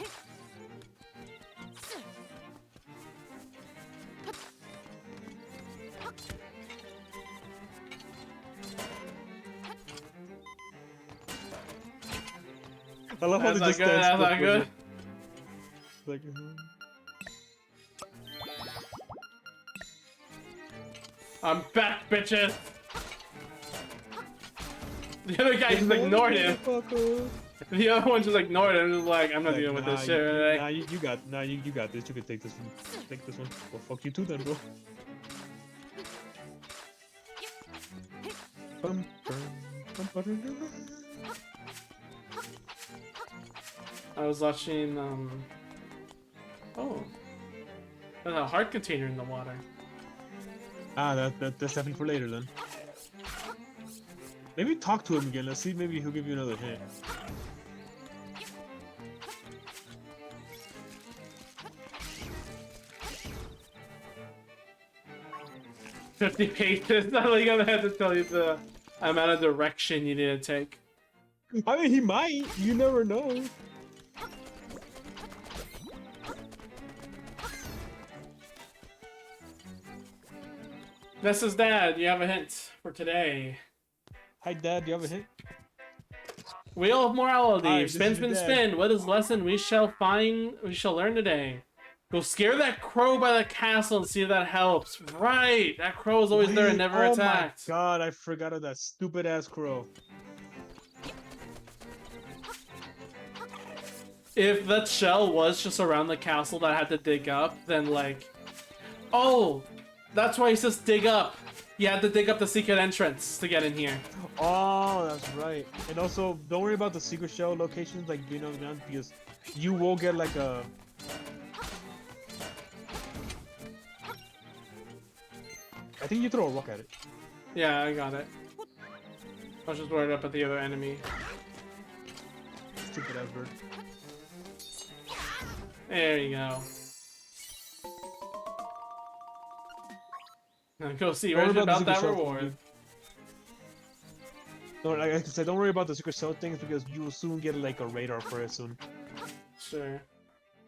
I love how That's they not just good, stand that's still not for a good. bit. Like, I'm back, bitches! The other guy just ignored him. The other one just ignored him, just like, I'm not dealing with this shit today. Nah, you got this. You can take this one. Take this one. Well, fuck you too then, bro. I was watching, oh. There's a heart container in the water. Ah, that's something for later then. Maybe talk to him again. Let's see. Maybe he'll give you another hint. $50 pages. I'm like, gonna have to tell you the amount of direction you need to take. I mean, he might. You never know. This is Dad. You have a hint for today. Hi, Dad. Do you have a hint? Wheel of morality. Hi, this Spin, is your spin, dad. spin. What is lesson we shall find? We shall learn today. Go scare that crow by the castle and see if that helps. Right. That crow is always there and never Oh attacked. my god, I forgot of that stupid ass crow. If that shell was just around the castle that I had to dig up, then like, oh, that's why he says dig up. You had to dig up the secret entrance to get in here. Oh, that's right. And also, don't worry about the secret shell locations like being on the ground because you will get like a. I think you throw a rock at it. Yeah, I got it. I was just worried up at the other enemy. Stupid ass bird. There you go. Now go see Don't worry right about the about that secret shell reward. thing, No, like I said, don't worry about the secret shell things because you will soon get like a radar for it soon. Sure.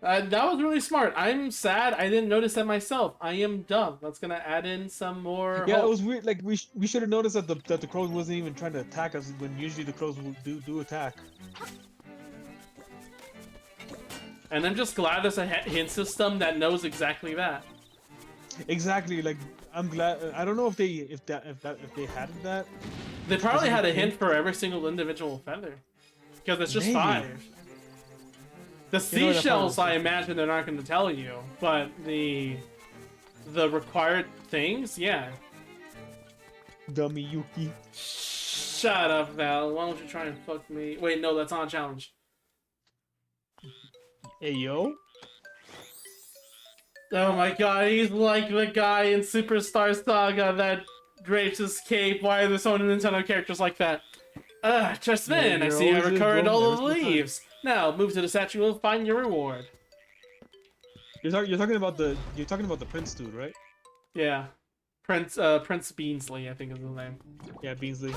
That was really smart. I'm sad I didn't notice that myself. I am dumb. That's gonna add in some more. Yeah, it hope. was weird. Like we should have noticed that the crows wasn't even trying to attack us when usually the crows will do attack. And I'm just glad there's a hint system that knows exactly that. Exactly. Like I'm glad. I don't know if they had that. They probably had a Specific hint hint? for every single individual feather. Because it's just Maybe. 5. The You know what, that seashells, probably- I imagine they're not going to tell you, but the required things, yeah. Dummy Yuki. Shut up, Val. Why don't you try and fuck me? Wait, no, that's not a challenge. Hey yo. Oh my god, he's like the guy in Superstar Saga that drapes his cape. Why are there so many Nintendo characters like that? Jasmine, Yeah, I you're see you always in recovered gold all every of the single time. leaves. Now, move to the statue and find your reward. You're talking about the prince dude, right? Yeah. Prince Beansley, I think is his name. Yeah, Beansley.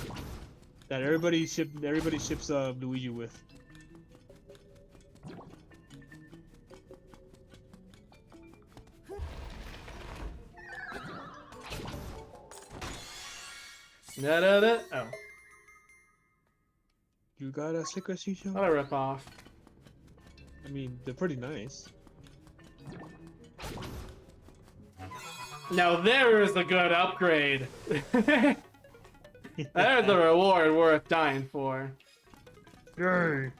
That everybody ships Luigi with. Da-da-da. Oh, You got a sticker seashell? what a ripoff. I mean, they're pretty nice. Now there is a good upgrade. There's a reward worth dying for. Yay.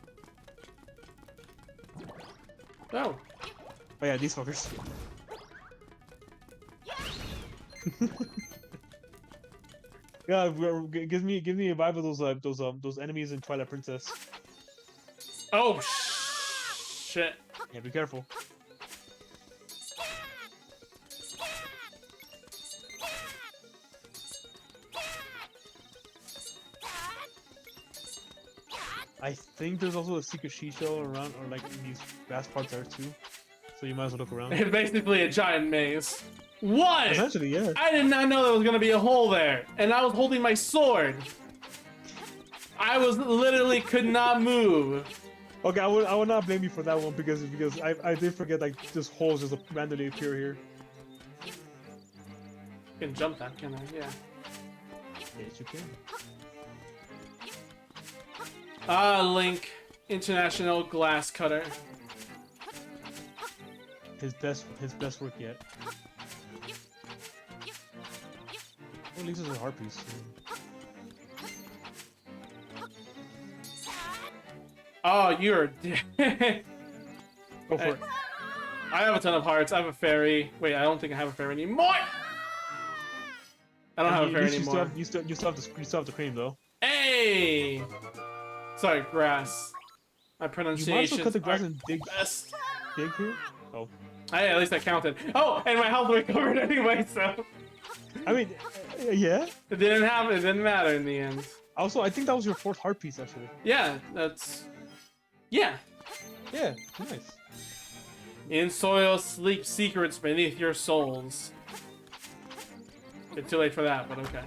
Oh, Oh yeah, these fuckers. Yeah, give me a vibe of those enemies in Twilight Princess. oh, shit. Yeah, be careful. I think there's also a secret seashell around, or like in these vast parts there too. So you might as well look around. It's basically a giant maze. What? Essentially, yeah. I did not know there was gonna be a hole there, and I was holding my sword. I was literally could not move. Okay, I would not blame you for that one because I did forget like just holes just randomly appear here. I can jump that, can I? Yeah. Yes, you can. Ah, Link, International Glass Cutter. His best work yet. Oh, at least it's a heart piece. Oh, you're. Go for it. I have a ton of hearts. I have a fairy. Wait, I don't think I have a fairy anymore. I don't have a At fairy least anymore. you still have the cream though. Hey! Sorry, grass. My You might as pronunciation. well cut the grass and best. dig here. Oh, Hey, at least I counted. Oh, and my health recovered anyway, so I mean, yeah. it didn't happen. It didn't matter in the end. Also, I think that was your 4th heart piece actually. Yeah, that's. Yeah. Yeah, nice. In soil, sleep secrets beneath your souls. It's too late for that, but okay.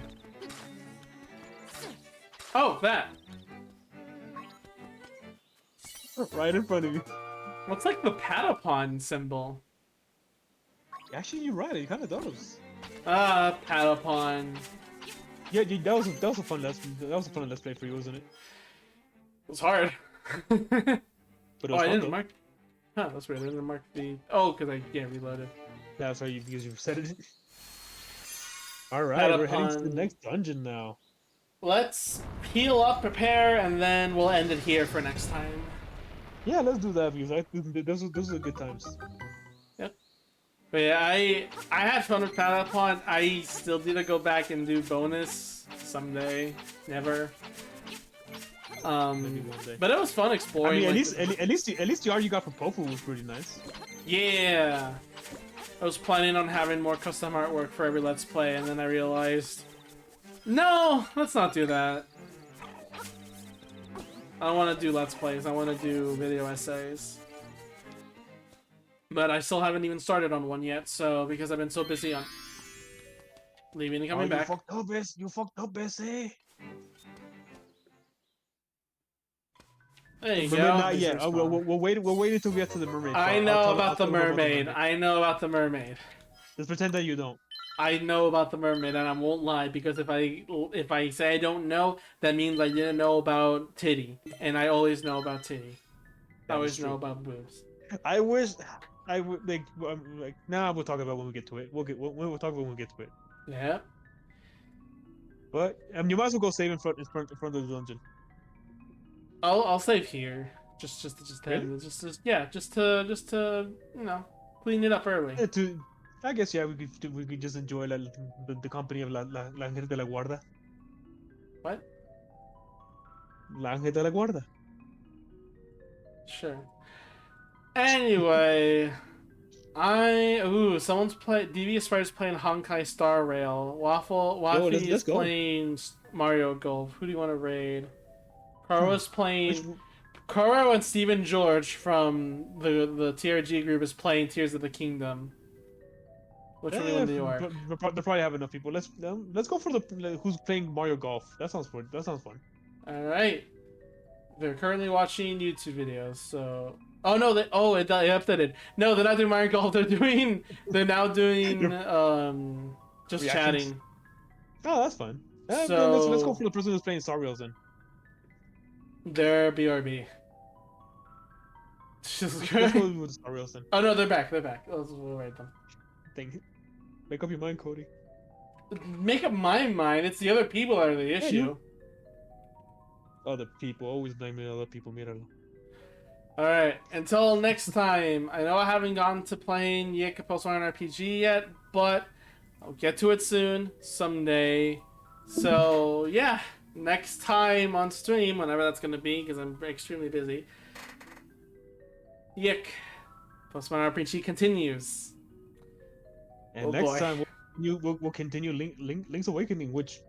Oh, that. Right in front of you. What's like the Patapon symbol? Actually, you're right. It kind of does. Ah, Patapon. Yeah, that was a fun let's play for you, wasn't it? It was hard. But it Oh, was I fun, didn't though. mark. Huh, that's weird. I didn't mark the. Oh, because I reloaded. Yeah, sorry, because you said it. All right, we're heading to the Patapon. next dungeon now. Let's heal up, prepare, and then we'll end it here for next time. Yeah, let's do that because those are good times. But yeah, I had fun with Patapon. I still need to go back and do bonus someday. Never. Maybe one day. But it was fun I exploring. mean, like, at least the art you got from Pofu was pretty nice. yeah. I was planning on having more custom artwork for every Let's Play, and then I realized, no, let's not do that. I don't want to do Let's Plays. I want to do video essays. But I still haven't even started on one yet, so because I've been so busy on leaving and coming back. You fucked up, Bessie. There you Mermaid, go. not These yet. are strong. We'll wait. We'll wait until we get to the mermaid. I part. know I'll about the tell you more about the mermaid. mermaid. I know about the mermaid. Just pretend that you don't. I know about the mermaid, and I won't lie because if I say I don't know, that means I didn't know about titty, and I always know about titty. I That is always know true. about boobs. I wish I would like. Nah, we'll talk about it when we get to it. We'll talk about it when we get to it. Yeah. But you might as well go save in front of the dungeon. I'll save here. Just Really? then. Yeah. Just to clean it up early. I guess yeah. We could just enjoy the company of la Ángel de la Guarda. What? La Ángel de la Guarda. Sure. Anyway, someone's Devious Spider's playing Honkai Star Rail. Yo, Waffy let's is go. playing Mario Golf. Who do you want to raid? Kara's Which, playing. Karo and Steven George from the TRG group is playing Tears of the Kingdom. Which one do you want to do? they probably have enough people. Let's go for the who's playing Mario Golf. That sounds fun. That sounds fun. All right. They're currently watching YouTube videos, so. Oh no! It updated. No, they're not doing Mario Golf. They're now doing just Reactions? chatting. Oh, that's fun. Then let's go So for the person who's playing Star Rails then. they're BRB. Let's go with Star Rails then. Oh no, they're back. They're back. We'll rate them. Make up your mind, Cody. Make up my mind. It's the other people that are the issue. you. Other people always blame other people. Míralo. All right. Until next time. I know I haven't gone to playing Yick Postmodern RPG yet, but I'll get to it soon, someday. So yeah, next time on stream, whenever that's gonna be, because I'm extremely busy. Yick Postmodern RPG continues. And Oh, next boy. time we'll continue Link's Awakening, which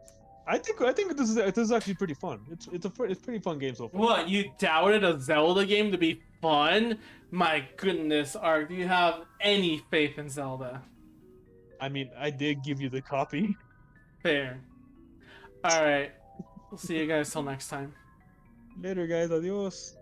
I think this is actually pretty fun. It's pretty fun game so far. What, you doubted a Zelda game to be fun? My goodness, Ark, do you have any faith in Zelda? I mean, I did give you the copy. Fair. Alright. We'll see you guys till next time. Later, guys. Adios.